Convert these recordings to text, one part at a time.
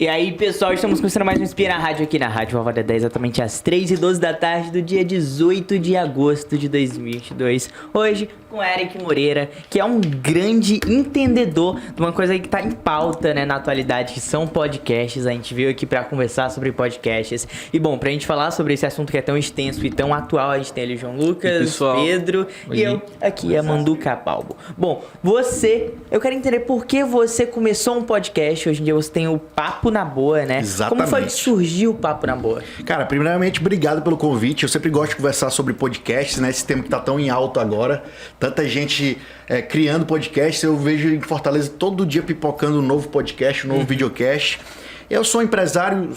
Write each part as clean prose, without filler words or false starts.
E aí, pessoal, estamos começando mais um Inspira Rádio aqui na Rádio Vovó Dedé, exatamente às 3h12 da tarde do dia 18 de agosto de 2022. Hoje, com Eric Moreira, que é um grande entendedor de uma coisa aí que tá em pauta, né, na atualidade, que são podcasts. A gente veio aqui pra conversar sobre podcasts. E, bom, pra gente falar sobre esse assunto que é tão extenso e tão atual, a gente tem ali o João Lucas, Pedro e eu aqui, a Manduca Balbo. Bom, eu quero entender por que você começou um podcast. Hoje em dia você tem o Papo na Boa, né? Exatamente. Como foi que surgiu o Papo na Boa? Cara, primeiramente, obrigado pelo convite. Eu sempre gosto de conversar sobre podcasts, né? Esse tema que tá tão em alto agora. Tanta gente criando podcasts. Eu vejo em Fortaleza todo dia pipocando um novo podcast, um novo videocast. Eu sou empresário,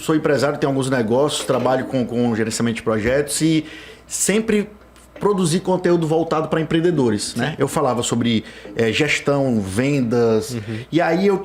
tenho alguns negócios, trabalho com gerenciamento de projetos e sempre produzir conteúdo voltado para empreendedores, né? Eu falava sobre gestão, vendas, e aí eu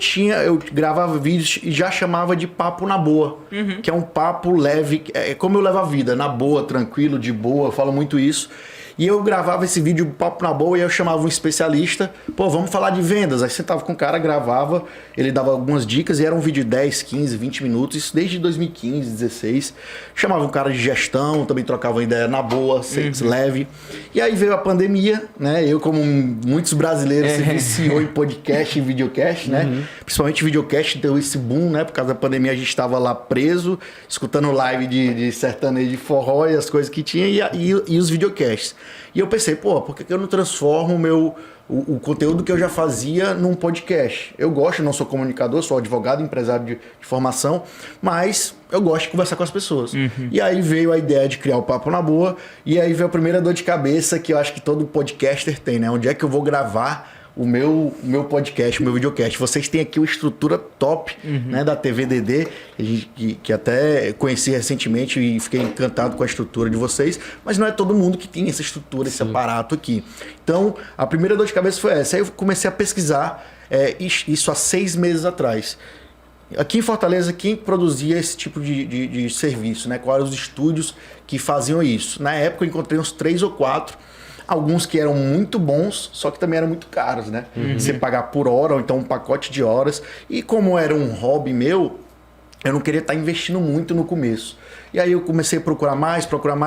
gravava vídeos e já chamava de Papo na Boa, que é um papo leve, como eu levo a vida, na boa, tranquilo, de boa, eu falo muito isso. E eu gravava esse vídeo Papo na Boa e eu chamava um especialista, vamos falar de vendas. Aí você tava com o cara, gravava, ele dava algumas dicas e era um vídeo de 10, 15, 20 minutos, isso desde 2015, 2016. Chamava um cara de gestão, também trocava ideia na boa, leve. E aí veio a pandemia, né? Eu, como muitos brasileiros, se viciou em podcast e videocast, né? Principalmente videocast, deu esse boom, né? Por causa da pandemia a gente tava lá preso, escutando live de sertanejo, de forró e as coisas que tinha e os videocasts. E eu pensei, por que eu não transformo o conteúdo que eu já fazia num podcast? Eu gosto, não sou comunicador, sou advogado, empresário de formação, mas eu gosto de conversar com as pessoas. E aí veio a ideia de criar o Papo na Boa, e aí veio a primeira dor de cabeça que eu acho que todo podcaster tem, né? Onde é que eu vou gravar o meu podcast, o meu videocast? Vocês têm aqui uma estrutura top, né, da TVDD, que até conheci recentemente e fiquei encantado com a estrutura de vocês, mas não é todo mundo que tem essa estrutura, esse aparato aqui. Então, a primeira dor de cabeça foi essa. Aí eu comecei a pesquisar isso há 6 meses atrás. Aqui em Fortaleza, quem produzia esse tipo de serviço, né? Quais eram os estúdios que faziam isso? Na época eu encontrei uns 3 ou 4, alguns que eram muito bons, só que também eram muito caros, né? Você pagar por hora, ou então um pacote de horas. E como era um hobby meu, eu não queria estar investindo muito no começo. E aí eu comecei a procurar mais,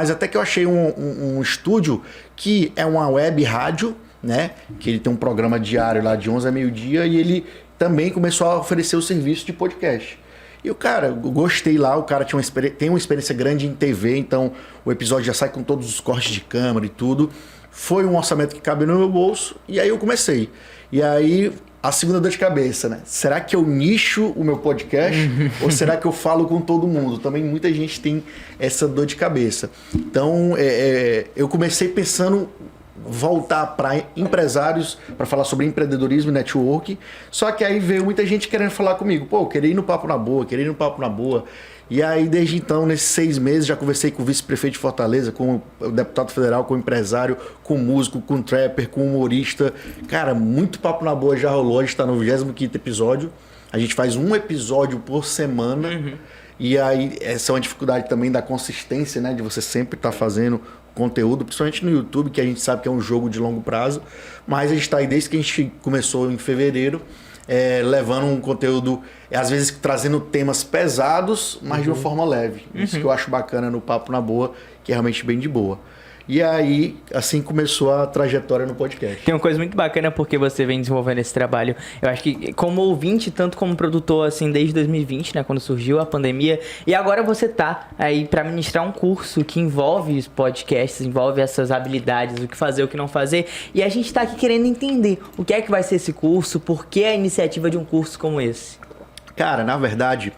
até que eu achei um estúdio que é uma web rádio, né? Que ele tem um programa diário lá de 11 a meio-dia e ele também começou a oferecer o serviço de podcast. E o cara, eu gostei lá, o cara tem uma experiência grande em TV, então o episódio já sai com todos os cortes de câmera e tudo. Foi um orçamento que cabe no meu bolso e aí eu comecei. E aí a segunda dor de cabeça, né? Será que eu nicho o meu podcast ou será que eu falo com todo mundo? Também muita gente tem essa dor de cabeça. Então eu comecei pensando voltar para empresários, para falar sobre empreendedorismo e network. Só que aí veio muita gente querendo falar comigo. Eu queria ir no Papo na Boa, E aí, desde então, nesses 6 meses, já conversei com o vice-prefeito de Fortaleza, com o deputado federal, com o empresário, com o músico, com o trapper, com o humorista. Cara, muito Papo na Boa já rolou, a gente está no 25º episódio. A gente faz um episódio por semana. E aí, essa é uma dificuldade também da consistência, né? De você sempre estar fazendo conteúdo, principalmente no YouTube, que a gente sabe que é um jogo de longo prazo. Mas a gente está aí desde que a gente começou em fevereiro, levando um conteúdo, às vezes trazendo temas pesados, mas de uma forma leve. Isso que eu acho bacana no Papo na Boa, que é realmente bem de boa. E aí, assim começou a trajetória no podcast. Tem uma coisa muito bacana porque você vem desenvolvendo esse trabalho. Eu acho que como ouvinte, tanto como produtor, assim, desde 2020, né, quando surgiu a pandemia. E agora você tá aí para ministrar um curso que envolve os podcasts, envolve essas habilidades, o que fazer, o que não fazer. E a gente tá aqui querendo entender o que é que vai ser esse curso, por que a iniciativa de um curso como esse. Cara, na verdade,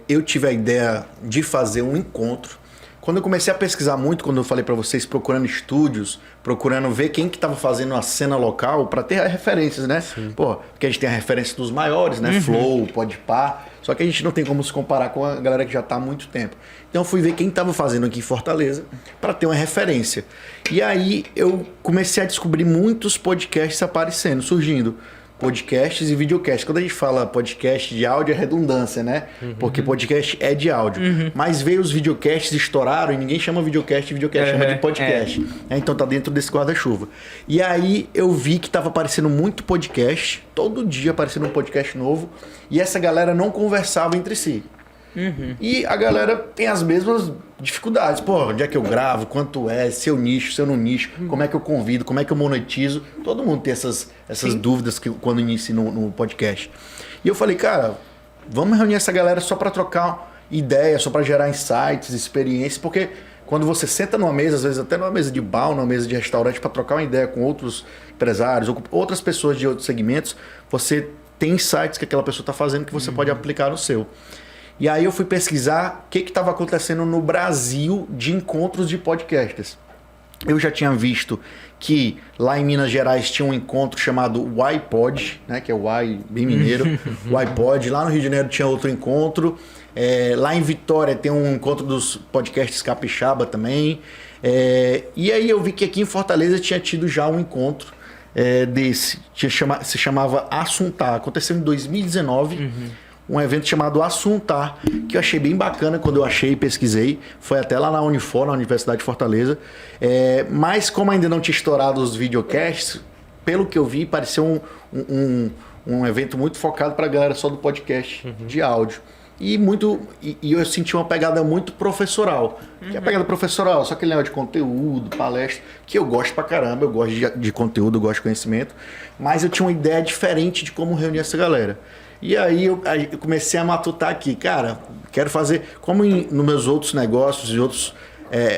eu tive a ideia de fazer um encontro. Quando eu comecei a pesquisar muito, quando eu falei para vocês, procurando estúdios, procurando ver quem que estava fazendo a cena local, para ter referências, né? Porque a gente tem a referência dos maiores, né? Flow, Podpah, só que a gente não tem como se comparar com a galera que já está há muito tempo. Então eu fui ver quem estava fazendo aqui em Fortaleza, para ter uma referência. E aí eu comecei a descobrir muitos podcasts aparecendo, surgindo. podcasts e videocasts. Quando a gente fala podcast de áudio é redundância, né? Porque podcast é de áudio. Mas veio os videocasts, estouraram e ninguém chama videocast chama de podcast. Então tá dentro desse guarda-chuva. E aí eu vi que tava aparecendo muito podcast, todo dia aparecendo um podcast novo, e essa galera não conversava entre si. E a galera tem as mesmas dificuldades. Pô, onde é que eu gravo? Quanto é? Se eu nicho, se eu não nicho? Como é que eu convido? Como é que eu monetizo? Todo mundo tem essas dúvidas que, quando inicia no podcast. E eu falei, cara, vamos reunir essa galera só para trocar ideias, só para gerar insights, experiências, porque quando você senta numa mesa, às vezes até numa mesa de bar, numa mesa de restaurante, para trocar uma ideia com outros empresários ou com outras pessoas de outros segmentos, você tem insights que aquela pessoa está fazendo que você pode aplicar no seu. E aí eu fui pesquisar o que estava acontecendo no Brasil de encontros de podcasters. Eu já tinha visto que lá em Minas Gerais tinha um encontro chamado YPod, né, que é o Y bem mineiro, YPod. Lá no Rio de Janeiro tinha outro encontro. Lá em Vitória tem um encontro dos podcasts capixaba também. E aí eu vi que aqui em Fortaleza tinha tido já um encontro desse. Se chamava Assuntar. Aconteceu em 2019. Um evento chamado Assuntar, que eu achei bem bacana quando eu achei e pesquisei. Foi até lá na Unifor, na Universidade de Fortaleza. Mas como ainda não tinha estourado os videocasts, pelo que eu vi, pareceu um evento muito focado para a galera só do podcast de áudio. E eu senti uma pegada muito professoral. Que é a pegada professoral, só aquele negócio de conteúdo, palestra, que eu gosto pra caramba, eu gosto de conteúdo, eu gosto de conhecimento. Mas eu tinha uma ideia diferente de como reunir essa galera. E aí eu comecei a matutar aqui, cara, quero fazer, como nos meus outros negócios e outros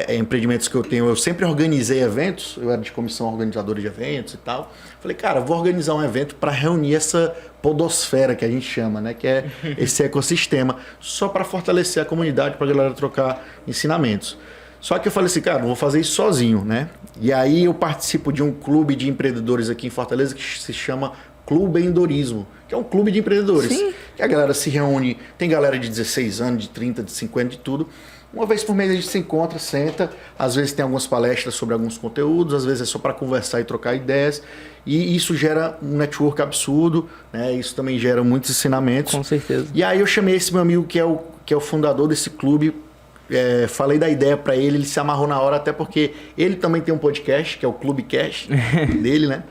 empreendimentos que eu tenho, eu sempre organizei eventos, eu era de comissão organizadora de eventos e tal. Falei, cara, vou organizar um evento para reunir essa podosfera que a gente chama, né, que é esse ecossistema, só para fortalecer a comunidade, para a galera trocar ensinamentos. Só que eu falei assim, cara, não vou fazer isso sozinho, né? E aí eu participo de um clube de empreendedores aqui em Fortaleza que se chama Clube Endorismo, que é um clube de empreendedores. Sim. Que a galera se reúne, tem galera de 16 anos, de 30, de 50, de tudo. Uma vez por mês a gente se encontra, senta, às vezes tem algumas palestras sobre alguns conteúdos, às vezes é só para conversar e trocar ideias. E isso gera um network absurdo, né? Isso também gera muitos ensinamentos. Com certeza. E aí eu chamei esse meu amigo que é o fundador desse clube, falei da ideia para ele, ele se amarrou na hora, até porque ele também tem um podcast, que é o Clubecast dele, né?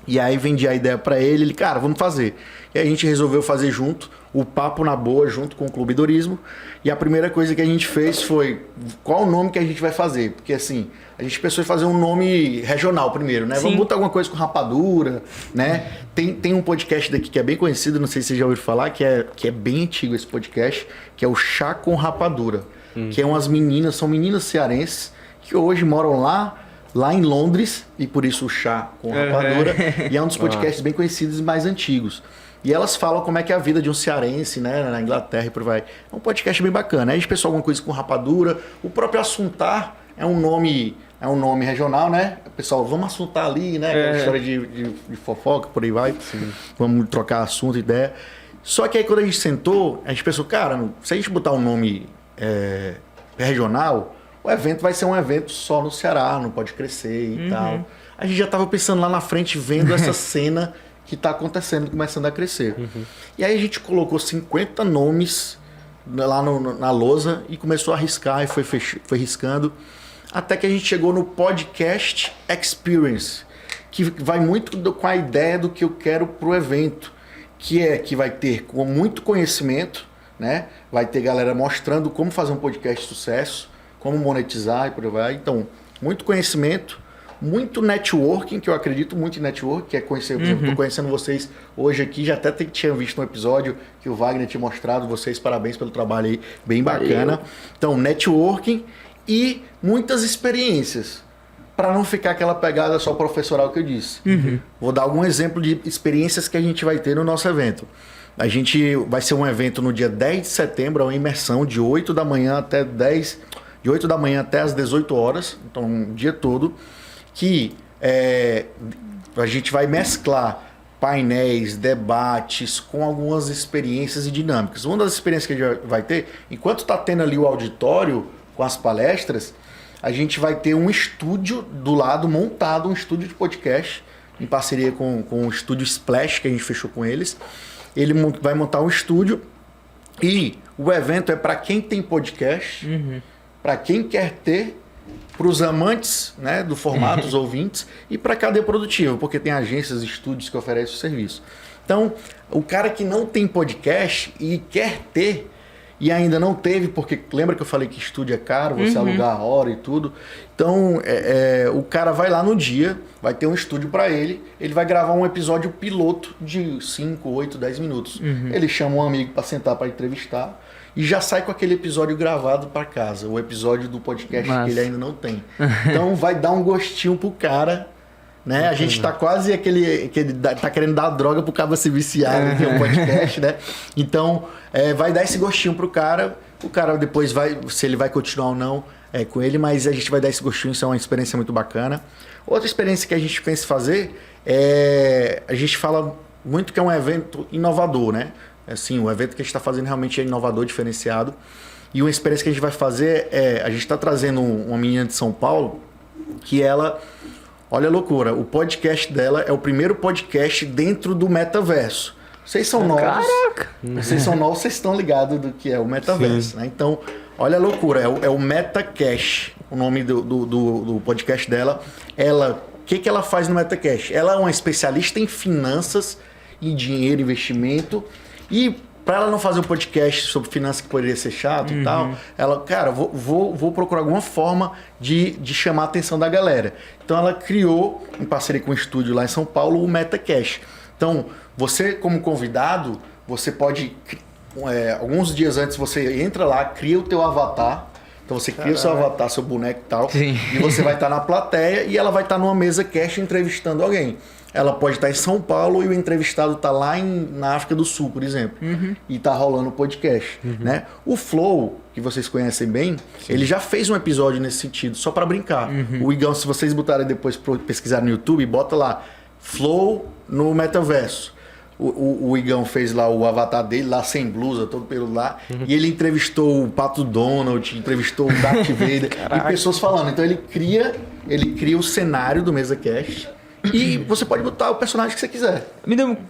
E aí vendi a ideia para ele, cara, vamos fazer. E aí a gente resolveu fazer junto, o Papo na Boa, junto com o Clube Endorismo. E a primeira coisa que a gente fez foi, qual o nome que a gente vai fazer? Porque assim, a gente pensou em fazer um nome regional primeiro, né? Sim. Vamos botar alguma coisa com rapadura, né? Tem um podcast daqui que é bem conhecido, não sei se vocês já ouviram falar, que é bem antigo esse podcast, que é o Chá com Rapadura. Que é umas meninas, são meninas cearenses, que hoje moram lá em Londres, e por isso o Chá com Rapadura, e é um dos podcasts bem conhecidos e mais antigos. E elas falam como é que é a vida de um cearense, né, na Inglaterra e por aí vai. É um podcast bem bacana. Aí a gente pensou alguma coisa com rapadura. O próprio Assuntar é um nome regional, né? Pessoal, vamos assuntar ali, né? Aquela história de fofoca, por aí vai. Sim. Vamos trocar assunto, ideia. Só que aí quando a gente sentou, a gente pensou, cara, se a gente botar um nome regional, o evento vai ser um evento só no Ceará, não pode crescer e tal. A gente já estava pensando lá na frente, vendo essa cena que está acontecendo, começando a crescer. E aí a gente colocou 50 nomes lá na lousa e começou a riscar e foi riscando, até que a gente chegou no Podcast Experience, que vai muito com a ideia do que eu quero para o evento, que vai ter com muito conhecimento, né? Vai ter galera mostrando como fazer um podcast de sucesso, como monetizar e por aí vai. Então, muito conhecimento, muito networking, que eu acredito muito em networking, que é conhecer, por exemplo, estou conhecendo vocês hoje aqui, já até tinha visto um episódio que o Wagner tinha mostrado, vocês, parabéns pelo trabalho aí, bem bacana. Então, networking e muitas experiências, para não ficar aquela pegada só professoral que eu disse. Vou dar algum exemplo de experiências que a gente vai ter no nosso evento. A gente vai ser um evento no dia 10 de setembro, uma imersão de 8 da manhã até as 18 horas, então um dia todo, que a gente vai mesclar painéis, debates com algumas experiências e dinâmicas. Uma das experiências que a gente vai ter, enquanto está tendo ali o auditório com as palestras, a gente vai ter um estúdio do lado montado, um estúdio de podcast, em parceria com o estúdio Splash, que a gente fechou com eles. Ele vai montar um estúdio e o evento é para quem tem podcast, para quem quer ter, para os amantes, né, do formato, os ouvintes, e para a cadeia produtiva, porque tem agências, estúdios que oferecem o serviço. Então, o cara que não tem podcast e quer ter, e ainda não teve, porque lembra que eu falei que estúdio é caro, você alugar a hora e tudo. Então, o cara vai lá no dia, vai ter um estúdio para ele vai gravar um episódio piloto de 5, 8, 10 minutos. Ele chama um amigo para sentar para entrevistar e já sai com aquele episódio gravado para casa, o episódio do podcast que ele ainda não tem. Então, vai dar um gostinho pro cara, né? A gente tá quase tá querendo dar droga pro cara se viciar, que é um podcast, né? Então, vai dar esse gostinho pro cara. O cara depois vai, se ele vai continuar ou não com ele, mas a gente vai dar esse gostinho, isso é uma experiência muito bacana. Outra experiência que a gente pensa em fazer a gente fala muito que é um evento inovador, né? Assim, o evento que a gente está fazendo realmente é inovador, diferenciado. E uma experiência que a gente vai fazer a gente está trazendo uma menina de São Paulo que ela... Olha a loucura, o podcast dela é o primeiro podcast dentro do metaverso. Vocês são novos. Caraca! Vocês são novos, vocês estão ligados do que é o metaverso, né? Então, olha a loucura, é o MetaCash, o nome do podcast dela. O que ela faz no MetaCash? Ela é uma especialista em finanças, em dinheiro, investimento. E para ela não fazer um podcast sobre finanças que poderia ser chato e tal, ela, cara, vou procurar alguma forma de chamar a atenção da galera. Então ela criou, em parceria com um estúdio lá em São Paulo, o MetaCash. Então, você como convidado, você pode, alguns dias antes, você entra lá, cria o teu avatar. Então você cria o seu avatar, seu boneco e tal. Sim. E você vai estar na plateia e ela vai estar numa mesa cash entrevistando alguém. Ela pode estar em São Paulo e o entrevistado está lá na África do Sul, por exemplo. E está rolando o podcast. Né? O Flow, que vocês conhecem bem, ele já fez um episódio nesse sentido, só para brincar. O Igão, se vocês botarem depois para pesquisar no YouTube, bota lá, Flow no metaverso. O Igão fez lá o avatar dele, lá sem blusa, todo pelo lá. E ele entrevistou o Pato Donald, entrevistou o Darth Vader e pessoas falando. Então ele cria o cenário do MesaCast e você pode botar o personagem que você quiser.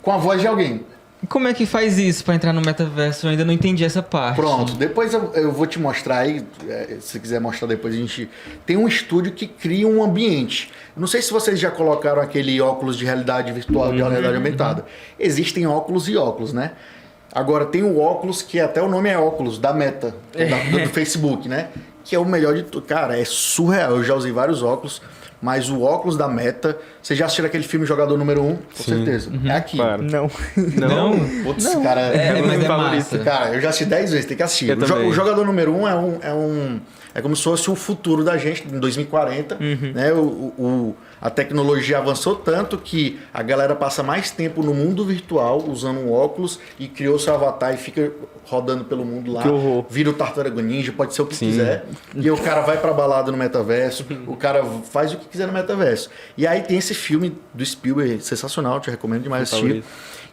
Com a voz de alguém. Como é que faz isso para entrar no metaverso? Eu ainda não entendi essa parte. Pronto, depois eu vou te mostrar aí, se você quiser mostrar depois, a gente tem um estúdio que cria um ambiente. Não sei se vocês já colocaram aquele óculos de realidade virtual, de realidade aumentada. Existem óculos e óculos, né? Agora tem o óculos, que até o nome é óculos, da Meta, do Facebook, né? Que é o melhor de tudo. Cara, é surreal, eu já usei vários óculos. Mas o óculos da Meta... Você já assistiu aquele filme Jogador Número 1? Com certeza. É aqui. Claro. Não. Putz, cara... mas é massa. Cara, eu já assisti 10 vezes, tem que assistir. O Jogador Número 1 é como se fosse o futuro da gente, em 2040. Né? A tecnologia avançou tanto que a galera passa mais tempo no mundo virtual, usando um óculos, e criou seu avatar e fica rodando pelo mundo lá. Vira o Tartaruga Ninja, pode ser o que quiser. E o cara vai pra balada no metaverso, o cara faz o que quiser no metaverso. E aí tem esse filme do Spielberg, sensacional, te recomendo demais assistir.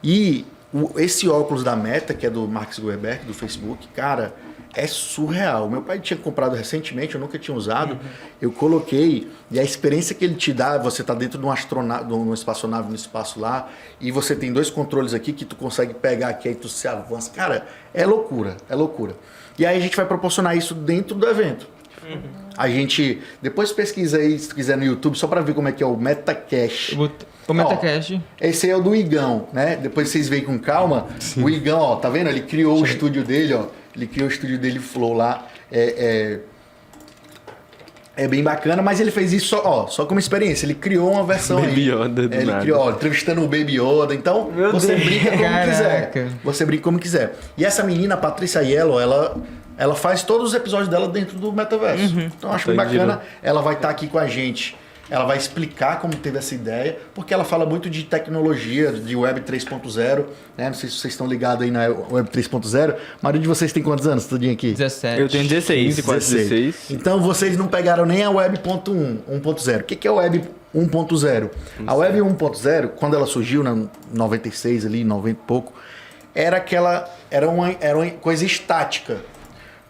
E esse óculos da Meta, que é do Mark Zuckerberg, do Facebook, cara, é surreal. Meu pai tinha comprado recentemente, eu nunca tinha usado. Eu coloquei, e a experiência que ele te dá, você tá dentro de uma espaçonave no espaço lá, e você tem 2 controles aqui que tu consegue pegar aqui, aí tu se avança. Cara, é loucura, é loucura. E aí a gente vai proporcionar isso dentro do evento. A gente, depois pesquisa aí, se quiser no YouTube, só para ver como é que é o MetaCash. O MetaCash. Esse aí é o do Igão, né? Depois vocês veem com calma. O Igão, ó, tá vendo? Ele criou o estúdio dele, ó. Ele criou o estúdio dele, Flow lá. É bem bacana, mas ele fez isso só como experiência. Ele criou uma versão Baby Yoda do ele nada. criou, entrevistando o Baby Yoda. Então, você brinca como quiser. Você brinca como quiser. E essa menina, a Patrícia Yellow, ela faz todos os episódios dela dentro do metaverso. Então, eu acho bem bacana. Ela vai estar aqui com a gente. Ela vai explicar como teve essa ideia, porque ela fala muito de tecnologia, de Web 3.0, né? Não sei se vocês estão ligados aí na Web 3.0. A maioria de vocês tem quantos anos, tudinho aqui? 17. Eu tenho 16. 16. Então vocês não pegaram nem a Web 1.0. O que é a Web 1.0? A Web 1.0, quando ela surgiu, em 96 ali, 90 e pouco, era uma coisa estática.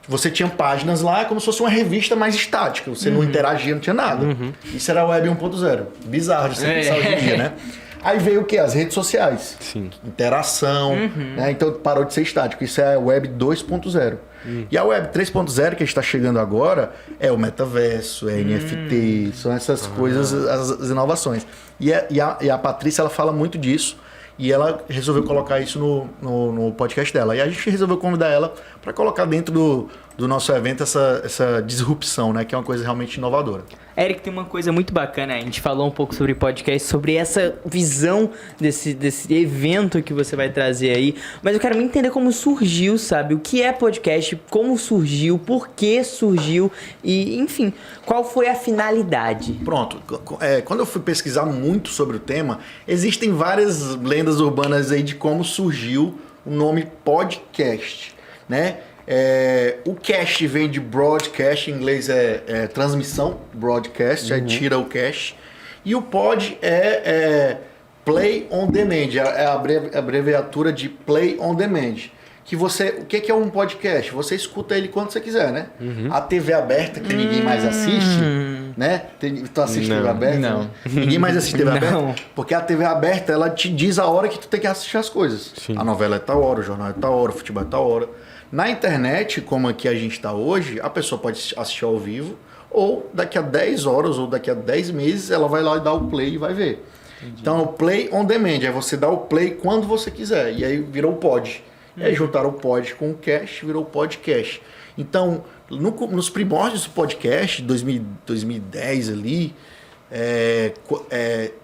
você tinha páginas lá como se fosse uma revista mais estática. Você não interagia, não tinha nada. Isso era a Web 1.0. Bizarro de você pensar hoje em dia, né? Aí veio o quê? As redes sociais. Sim. Interação, né? Então parou de ser estático. Isso é a Web 2.0. E a Web 3.0 que a gente está chegando agora é o metaverso, é NFT, são essas coisas, as inovações. E a Patrícia, ela fala muito disso. E ela resolveu colocar isso no podcast dela. E a gente resolveu convidar ela para colocar dentro do nosso evento essa disrupção, né? Que é uma coisa realmente inovadora. Eric, tem uma coisa muito bacana, a gente falou um pouco sobre podcast, sobre essa visão desse evento que você vai trazer aí, mas eu quero me entender como surgiu, sabe? O que é podcast, como surgiu, por que surgiu e, enfim, qual foi a finalidade? Pronto, quando eu fui pesquisar muito sobre o tema, existem várias lendas urbanas aí de como surgiu o nome podcast, né? O cast vem de broadcast, em inglês é transmissão, broadcast, aí tira o cast. E o pod é play on demand, é a abreviatura de play on demand. O que é um podcast? Você escuta ele quando você quiser, né? A TV aberta, que ninguém mais assiste, né? Tu assiste TV aberta? Não. Ninguém mais assiste TV Não. aberta? Porque a TV aberta, ela te diz a hora que tu tem que assistir as coisas. Sim. A novela é tal hora, o jornal é tal hora, o futebol é tal hora. Na internet, como aqui a gente está hoje, a pessoa pode assistir ao vivo, ou daqui a 10 horas, ou daqui a 10 meses, ela vai lá e dá o play e vai ver. Entendi. Então, o play on demand, é você dar o play quando você quiser, e aí virou o pod. E aí juntaram o pod com o cast, virou o podcast. Então, nos primórdios do podcast, 2010 ali,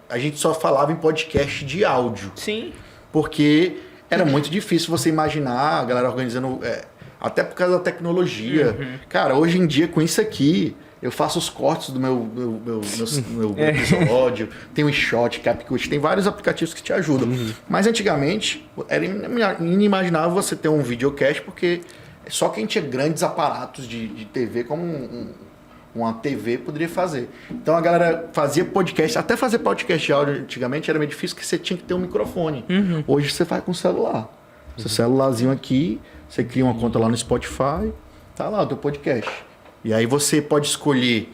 a gente só falava em podcast de áudio. Sim. Porque era muito difícil você imaginar a galera organizando, até por causa da tecnologia. Cara, hoje em dia, com isso aqui, eu faço os cortes do meu episódio, tem o InShot, CapCut, tem vários aplicativos que te ajudam. Mas antigamente, era inimaginável você ter um videocast, porque só quem tinha grandes aparatos de TV, como uma TV, poderia fazer. Então a galera fazia podcast, até fazer podcast de áudio antigamente era meio difícil, porque você tinha que ter um microfone. Hoje você faz com o celular. Seu celularzinho aqui, você cria uma conta lá no Spotify, tá lá o teu podcast. E aí você pode escolher,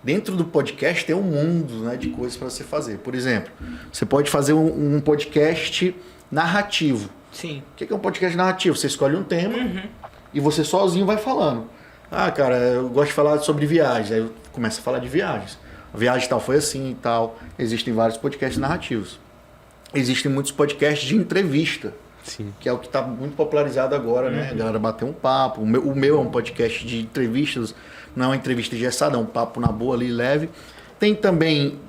dentro do podcast tem um mundo, né, de coisas para você fazer. Por exemplo, você pode fazer um podcast narrativo. Sim. O que é um podcast narrativo? Você escolhe um tema e você sozinho vai falando. Ah, cara, eu gosto de falar sobre viagens. Aí eu começo a falar de viagens. A viagem tal foi assim e tal. Existem vários podcasts narrativos. Existem muitos podcasts de entrevista. Sim. Que é o que está muito popularizado agora, né? A galera bater um papo. O meu é um podcast de entrevistas. Não é uma entrevista engessada, é um papo na boa ali, leve. Tem também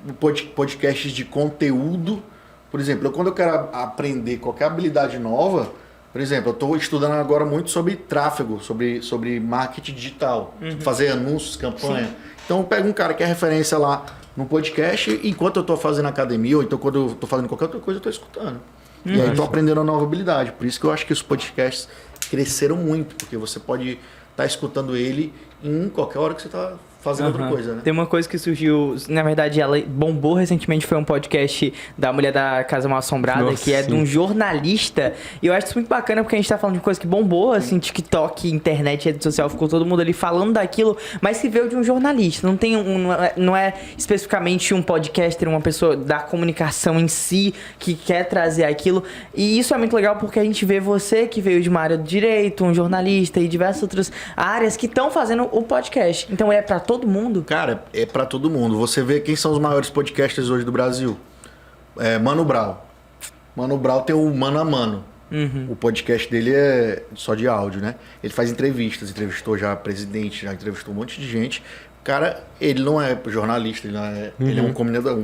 podcasts de conteúdo. Por exemplo, quando eu quero aprender qualquer habilidade nova... Por exemplo, eu estou estudando agora muito sobre tráfego, sobre marketing digital, fazer anúncios, campanha. Sim. Então eu pego um cara que é referência lá no podcast, enquanto eu estou fazendo academia, ou então quando eu estou fazendo qualquer outra coisa, eu estou escutando. E aí estou aprendendo uma nova habilidade. Por isso que eu acho que os podcasts cresceram muito, porque você pode estar escutando ele em qualquer hora que você está fazendo outra coisa, né? Tem uma coisa que surgiu, na verdade, ela bombou recentemente, foi um podcast da Mulher da Casa Mal Assombrada, Nossa, que é de um jornalista. E eu acho isso muito bacana, porque a gente tá falando de coisa que bombou, assim, TikTok, internet, rede social, ficou todo mundo ali falando daquilo, mas se veio de um jornalista. Não tem não é especificamente um podcaster, uma pessoa da comunicação em si, que quer trazer aquilo. E isso é muito legal, porque a gente vê você que veio de uma área do direito, um jornalista e diversas outras áreas que estão fazendo o podcast. Então é pra todo mundo? Cara, é pra todo mundo. Você vê quem são os maiores podcasters hoje do Brasil. Mano Brown. Mano Brown tem o Mano a Mano. O podcast dele é só de áudio, né? Ele faz entrevistas, entrevistou já presidente, já entrevistou um monte de gente. Cara, ele não é jornalista, ele é um comunicador,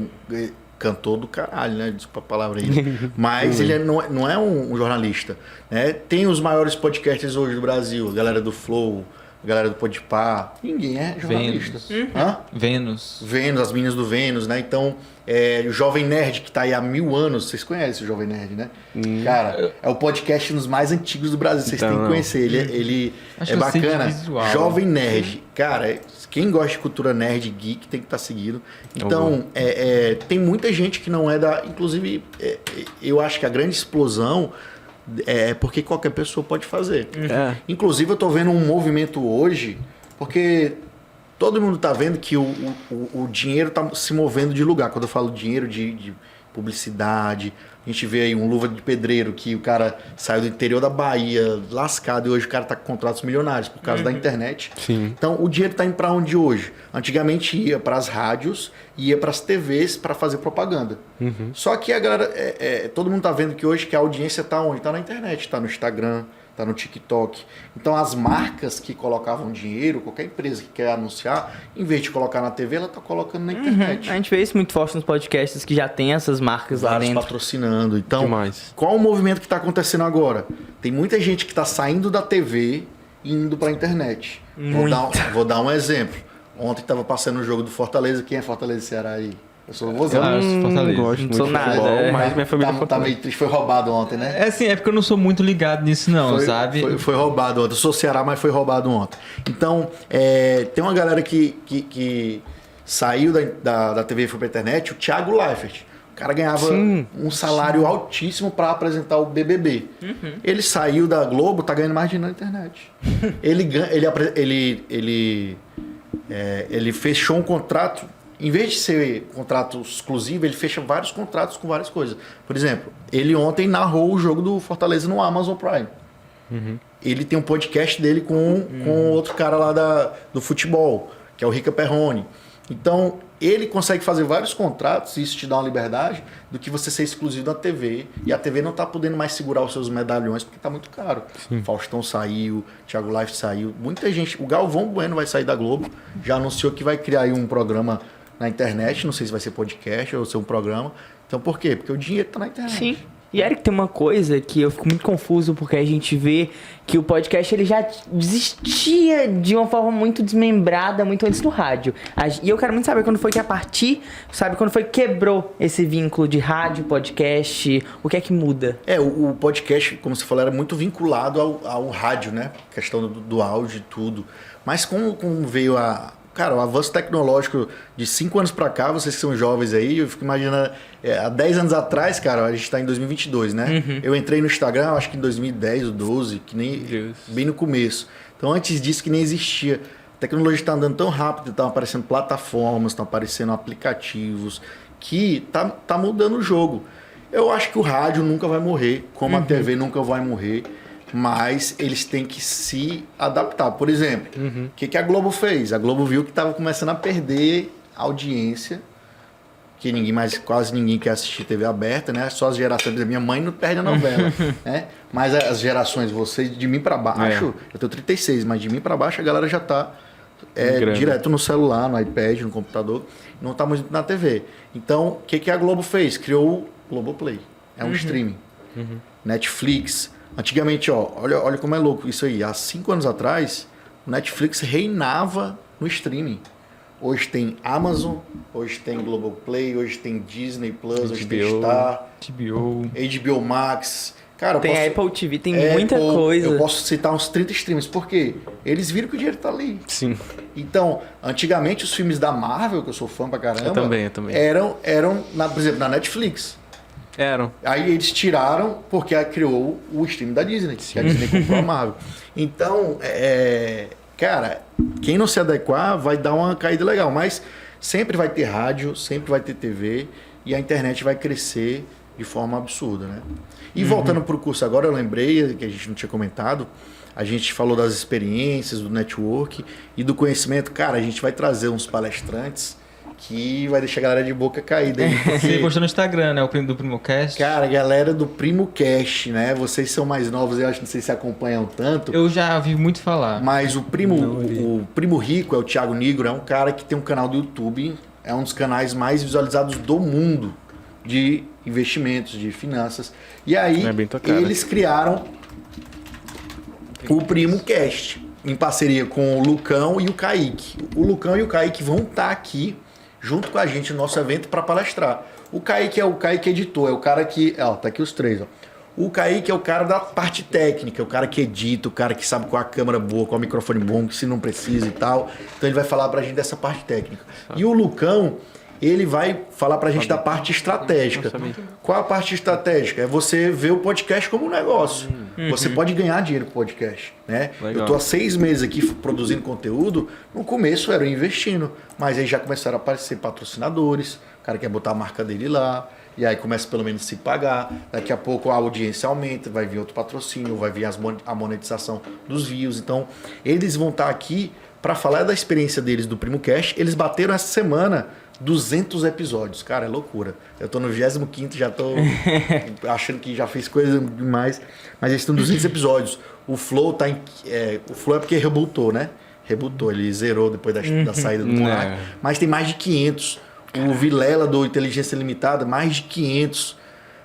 cantor do caralho, né? Desculpa a palavra aí. Mas ele não é um jornalista, né? Tem os maiores podcasters hoje do Brasil, a galera do Flow, a galera do Podpah. Ninguém é jornalista. Vênus. Vênus, as meninas do Vênus, né? Então, o Jovem Nerd, que tá aí há 1000 anos. Vocês conhecem o Jovem Nerd, né? Cara, é o podcast dos mais antigos do Brasil. Vocês têm que conhecer. Ele é bacana. Jovem Nerd. Cara, quem gosta de cultura nerd, geek, tem que estar seguindo. Então, tem muita gente que não é da... Inclusive, eu acho que a grande explosão É porque qualquer pessoa pode fazer. É. Inclusive, eu tô vendo um movimento hoje, porque todo mundo tá vendo que o dinheiro tá se movendo de lugar. Quando eu falo dinheiro de publicidade, a gente vê aí um Luva de Pedreiro, que o cara saiu do interior da Bahia, lascado, e hoje o cara tá com contratos milionários por causa da internet. Sim. Então, o dinheiro tá indo para onde hoje? Antigamente ia para as rádios, ia para as TVs para fazer propaganda. Só que a galera, todo mundo tá vendo que hoje que a audiência tá onde? Tá na internet, tá no Instagram, tá no TikTok. Então, as marcas que colocavam dinheiro, qualquer empresa que quer anunciar, em vez de colocar na TV, ela tá colocando na internet. A gente vê isso muito forte nos podcasts que já tem essas marcas lá Vários dentro. patrocinando. Então, Demais. qual o movimento que está acontecendo agora? Tem muita gente que está saindo da TV e indo para a internet. Vou dar um exemplo. Ontem estava passando o jogo do Fortaleza. Quem é Fortaleza e Ceará aí? Eu sou vozão. Ah, Fortaleza. Gosto Não muito sou de nada, futebol, é. mas minha família Tá meio triste. Foi roubado ontem, né? É assim, é porque eu não sou muito ligado nisso não, sabe? Foi roubado ontem. Eu sou Ceará, mas foi roubado ontem. Então, tem uma galera que saiu da TV e foi pra internet, o Thiago Leifert. O cara ganhava um salário altíssimo para apresentar o BBB. Ele saiu da Globo, tá ganhando mais dinheiro na internet. Ele fechou um contrato. Em vez de ser contrato exclusivo, ele fecha vários contratos com várias coisas. Por exemplo, ele ontem narrou o jogo do Fortaleza no Amazon Prime. Ele tem um podcast dele com outro cara lá do futebol, que é o Rica Perrone. Então, ele consegue fazer vários contratos, e isso te dá uma liberdade, do que você ser exclusivo da TV. E a TV não está podendo mais segurar os seus medalhões, porque está muito caro. Faustão saiu, Thiago Leifert saiu. Muita gente... O Galvão Bueno vai sair da Globo. Já anunciou que vai criar aí um programa na internet. Não sei se vai ser podcast ou ser um programa. Então, por quê? Porque o dinheiro está na internet. Sim. E Eric, tem uma coisa que eu fico muito confuso, porque a gente vê que o podcast ele já existia de uma forma muito desmembrada muito antes do rádio. E eu quero muito saber quando foi que a partir, sabe, quando foi que quebrou esse vínculo de rádio, podcast, o que é que muda? O podcast, como você falou, era muito vinculado ao rádio, né? A questão do áudio e tudo. Mas como veio Cara, o avanço tecnológico de 5 anos pra cá, vocês que são jovens aí, eu fico imaginando, há 10 anos atrás, cara, a gente tá em 2022, né? Eu entrei no Instagram, acho que em 2010 ou 12, que nem bem no começo. Então, antes disso, que nem existia. A tecnologia está andando tão rápido, estão aparecendo plataformas, estão aparecendo aplicativos, que tá mudando o jogo. Eu acho que o rádio nunca vai morrer, como a TV nunca vai morrer. Mas eles têm que se adaptar. Por exemplo, o que a Globo fez? A Globo viu que estava começando a perder audiência, que quase ninguém quer assistir TV aberta, né? Só as gerações da minha mãe não perde a novela, né? Mas as gerações, vocês, de mim para baixo, eu tenho 36, mas de mim para baixo a galera já tá direto no celular, no iPad, no computador, não tá muito na TV. Então, o que a Globo fez? Criou o Globoplay. É um streaming. Netflix. Antigamente, olha como é louco isso aí. Há 5 anos atrás, o Netflix reinava no streaming. Hoje tem Amazon, hoje tem Globoplay, hoje tem Disney Plus, hoje tem Star, HBO Max. Cara, tem a Apple TV, tem muita coisa. Eu posso citar uns 30 streams, porque eles viram que o dinheiro tá ali. Sim. Então, antigamente os filmes da Marvel, que eu sou fã pra caramba, Eu também. eram por exemplo, na Netflix. Aí eles tiraram porque criou o stream da Disney, que a Disney comprou a Marvel. Então, cara, quem não se adequar vai dar uma caída legal, mas sempre vai ter rádio, sempre vai ter TV e a internet vai crescer de forma absurda, né? E voltando pro curso agora, eu lembrei que a gente não tinha comentado, a gente falou das experiências, do network e do conhecimento. Cara, a gente vai trazer uns palestrantes que vai deixar a galera de boca caída. Você postou no Instagram, né? Do PrimoCast. Cara, galera do PrimoCast, né? Vocês são mais novos, eu acho que não sei se acompanham tanto. Eu já ouvi muito falar. Mas o Primo Rico, é o Thiago Nigro, é um cara que tem um canal do YouTube, é um dos canais mais visualizados do mundo de investimentos, de finanças. E aí, eles criaram o PrimoCast, em parceria com o Lucão e o Kaique. O Lucão e o Kaique vão estar aqui junto com a gente no nosso evento para palestrar. O Kaique é o Kaique editor, é o cara que... tá aqui os três, ó. O Kaique é o cara da parte técnica, é o cara que edita, o cara que sabe qual a câmera boa, qual o microfone bom, se não precisa e tal. Então ele vai falar pra gente dessa parte técnica. E o Lucão, ele vai falar pra gente da parte estratégica. Qual a parte estratégica? É você ver o podcast como um negócio. Você pode ganhar dinheiro com o podcast, né? Legal. Eu tô há 6 meses aqui produzindo conteúdo. No começo era eu investindo, mas aí já começaram a aparecer patrocinadores. O cara quer botar a marca dele lá. E aí começa pelo menos a se pagar. Daqui a pouco a audiência aumenta, vai vir outro patrocínio, vai vir a monetização dos views. Então, eles vão estar aqui para falar da experiência deles do PrimoCast. Eles bateram essa semana 200 episódios. Cara, é loucura. Eu tô no 25º, já tô achando que já fiz coisa demais. Mas eles estão 200 episódios. O Flow tá o Flow é porque rebutou, né? Rebutou, ele zerou depois da saída do Monark. Mas tem mais de 500. O Vilela do Inteligência Limitada, mais de 500.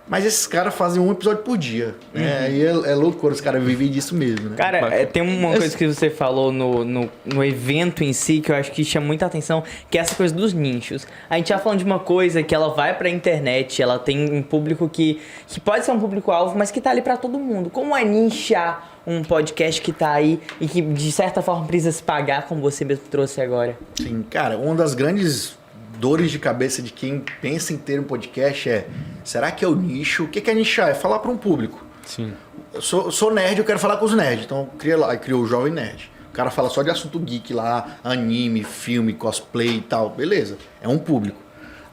Mas esses caras fazem um episódio por dia. Né? E é loucura, os caras vivem disso mesmo. Né? Cara, tem uma coisa que você falou no evento em si que eu acho que chama muita atenção, que é essa coisa dos nichos. A gente já falando de uma coisa que ela vai pra internet, ela tem um público que pode ser um público-alvo, mas que tá ali pra todo mundo. Como é nichar um podcast que tá aí e que de certa forma precisa se pagar, como você mesmo trouxe agora? Sim, cara, uma das grandes dores de cabeça de quem pensa em ter um podcast é: será que é o nicho? O que é nichar? É falar para um público. Sim. Eu sou nerd, eu quero falar com os nerds. Então criou o Jovem Nerd. O cara fala só de assunto geek lá, anime, filme, cosplay e tal. Beleza, é um público.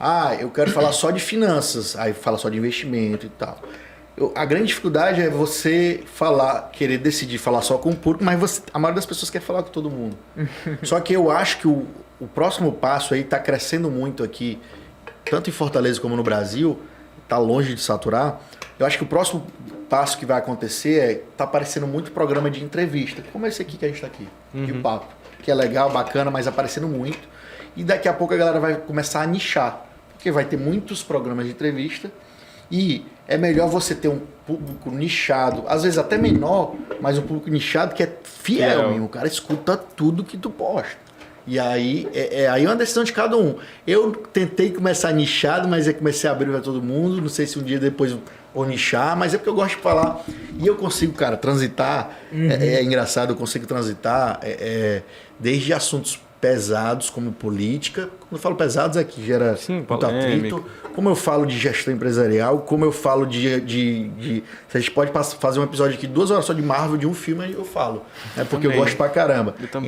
Ah, eu quero falar só de finanças. Aí fala só de investimento e tal. A grande dificuldade é você querer decidir falar só com o público, mas a maioria das pessoas quer falar com todo mundo. Só que eu acho que o próximo passo aí está crescendo muito aqui, tanto em Fortaleza como no Brasil, está longe de saturar. Eu acho que o próximo passo que vai acontecer tá aparecendo muito programa de entrevista, como esse aqui que a gente está aqui, de papo, que é legal, bacana, mas aparecendo muito. E daqui a pouco a galera vai começar a nichar, porque vai ter muitos programas de entrevista e é melhor você ter um público nichado, às vezes até menor, mas um público nichado que é fiel, mesmo. O cara escuta tudo que tu posta. E aí aí é uma decisão de cada um. Eu tentei começar nichado, mas eu comecei a abrir para todo mundo. Não sei se um dia depois vou nichar, mas é porque eu gosto de falar. E eu consigo, cara, transitar. É engraçado, eu consigo transitar desde assuntos pesados como política. Quando eu falo pesados é que gera muito atrito. Como eu falo de gestão empresarial, como eu falo se a gente pode fazer um episódio aqui 2 horas só de Marvel, de um filme, aí eu falo. É porque eu gosto pra caramba. Então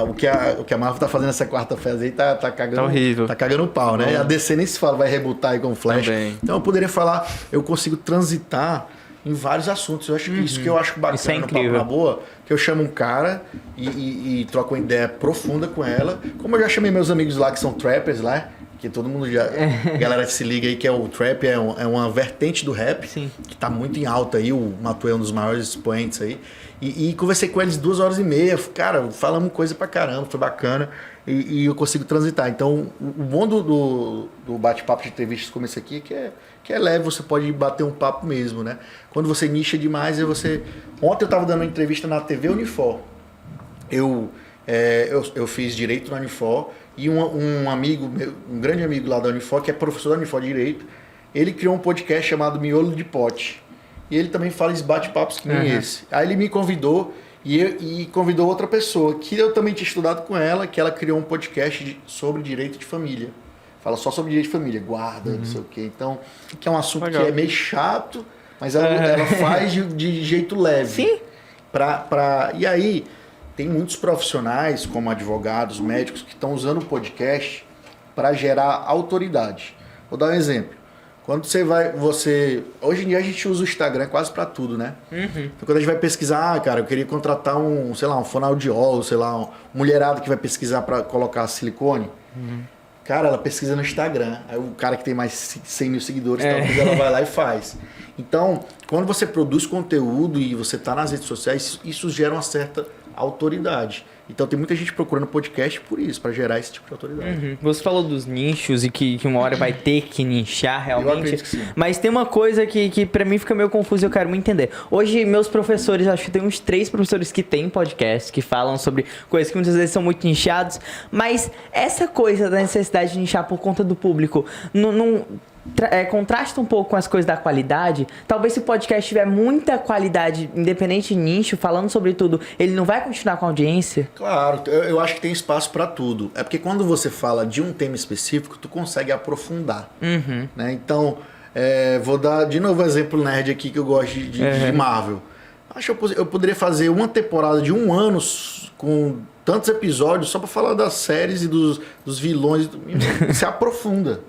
o que a Marvel tá fazendo essa quarta-feira aí tá cagando. Tá horrível. Tá cagando o pau, né? A DC nem se fala, vai rebutar aí com o Flash. Também. Então eu poderia falar, eu consigo transitar em vários assuntos. Eu acho que isso que eu acho bacana, isso é no Papo na Boa, que eu chamo um cara e troco uma ideia profunda com ela. Como eu já chamei meus amigos lá que são trappers lá, que todo mundo já... A galera se liga aí que o trap é uma vertente do rap. Sim. Que tá muito em alta aí. O Matuê é um dos maiores expoentes aí. E conversei com eles 2h30. Cara, falamos coisa pra caramba, foi bacana. E eu consigo transitar. Então, o bom do bate-papo de entrevistas como esse aqui é que é leve, você pode bater um papo mesmo, né? Quando você nicha demais, você... Ontem eu tava dando uma entrevista na TV Unifor. Eu fiz Direito na Unifor e um amigo, um grande amigo lá da Unifor, que é professor da Unifor de Direito, ele criou um podcast chamado Miolo de Pote. E ele também fala em bate-papos que nem esse. Aí ele me convidou e convidou outra pessoa, que eu também tinha estudado com ela, que ela criou um podcast sobre direito de família. Fala só sobre direito de família, guarda, não sei o quê. Então, que é um assunto que é meio chato, mas ela faz de jeito leve. Sim. E aí, tem muitos profissionais, como advogados, médicos, que estão usando o podcast para gerar autoridade. Vou dar um exemplo. Quando hoje em dia a gente usa o Instagram quase para tudo, né? Então quando a gente vai pesquisar, cara, eu queria contratar um fonoaudiólogo, uma mulherada que vai pesquisar para colocar silicone. Cara, ela pesquisa no Instagram. Aí o cara que tem mais 100 mil seguidores, talvez ela vai lá e faz. Então, quando você produz conteúdo e você tá nas redes sociais, isso gera uma certa autoridade. Então tem muita gente procurando podcast por isso, para gerar esse tipo de autoridade. Você falou dos nichos e que uma hora vai ter que nichar realmente. Eu acredito que sim. Mas tem uma coisa que para mim fica meio confuso e eu quero me entender. Hoje, meus professores, acho que tem uns 3 professores que têm podcast, que falam sobre coisas que muitas vezes são muito nichados, mas essa coisa da necessidade de nichar por conta do público, não contrasta um pouco com as coisas da qualidade. Talvez se o podcast tiver muita qualidade, independente de nicho, falando sobre tudo, ele não vai continuar com a audiência? Claro, eu acho que tem espaço para tudo. É porque quando você fala de um tema específico, tu consegue aprofundar. Né? Então, vou dar de novo um exemplo nerd aqui que eu gosto de Marvel. Acho que eu poderia fazer uma temporada de 1 ano com tantos episódios só para falar das séries e dos vilões. Se aprofunda.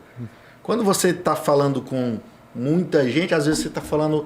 Quando você está falando com muita gente, às vezes você está falando,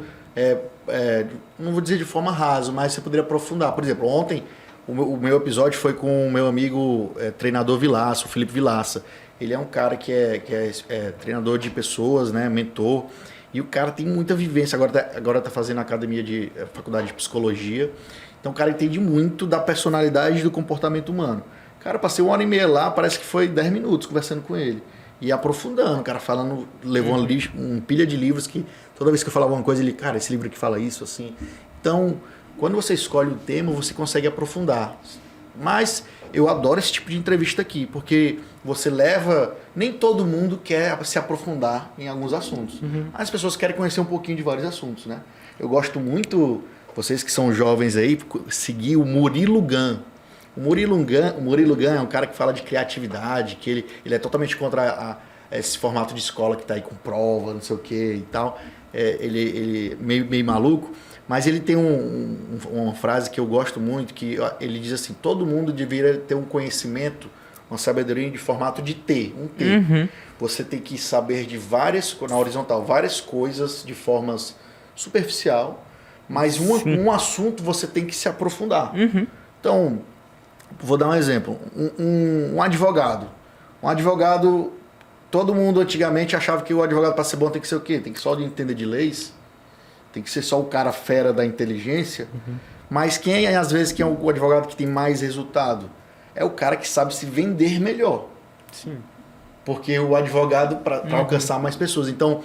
não vou dizer de forma rasa, mas você poderia aprofundar. Por exemplo, ontem o meu episódio foi com o meu amigo treinador Vilaça, o Felipe Vilaça. Ele é um cara que é treinador de pessoas, né, mentor. E o cara tem muita vivência, agora tá fazendo academia de faculdade de psicologia. Então o cara entende muito da personalidade e do comportamento humano. Cara, passei 1h30 lá, parece que foi 10 minutos conversando com ele. E aprofundando, o cara falando, levou uma pilha de livros que toda vez que eu falava uma coisa, ele, cara, esse livro aqui fala isso, assim. Então, quando você escolhe o tema, você consegue aprofundar. Mas eu adoro esse tipo de entrevista aqui, porque você leva... Nem todo mundo quer se aprofundar em alguns assuntos. As pessoas querem conhecer um pouquinho de vários assuntos, né? Eu gosto muito, vocês que são jovens aí, seguir o Murilo Gun. O Murilo Gun é um cara que fala de criatividade, que ele é totalmente contra esse formato de escola que está aí com prova, não sei o que e tal. Ele meio maluco, mas ele tem uma frase que eu gosto muito, que ele diz assim, todo mundo deveria ter um conhecimento, uma sabedoria de formato de T, um T. Você tem que saber de na horizontal, várias coisas de formas superficial, mas um assunto você tem que se aprofundar. Então, vou dar um exemplo. Um advogado. Um advogado, todo mundo antigamente achava que o advogado para ser bom tem que ser o quê? Tem que só entender de leis? Tem que ser só o cara fera da inteligência? Mas quem é, às vezes, quem é o advogado que tem mais resultado? É o cara que sabe se vender melhor. Sim. Porque o advogado, para alcançar mais pessoas. Então,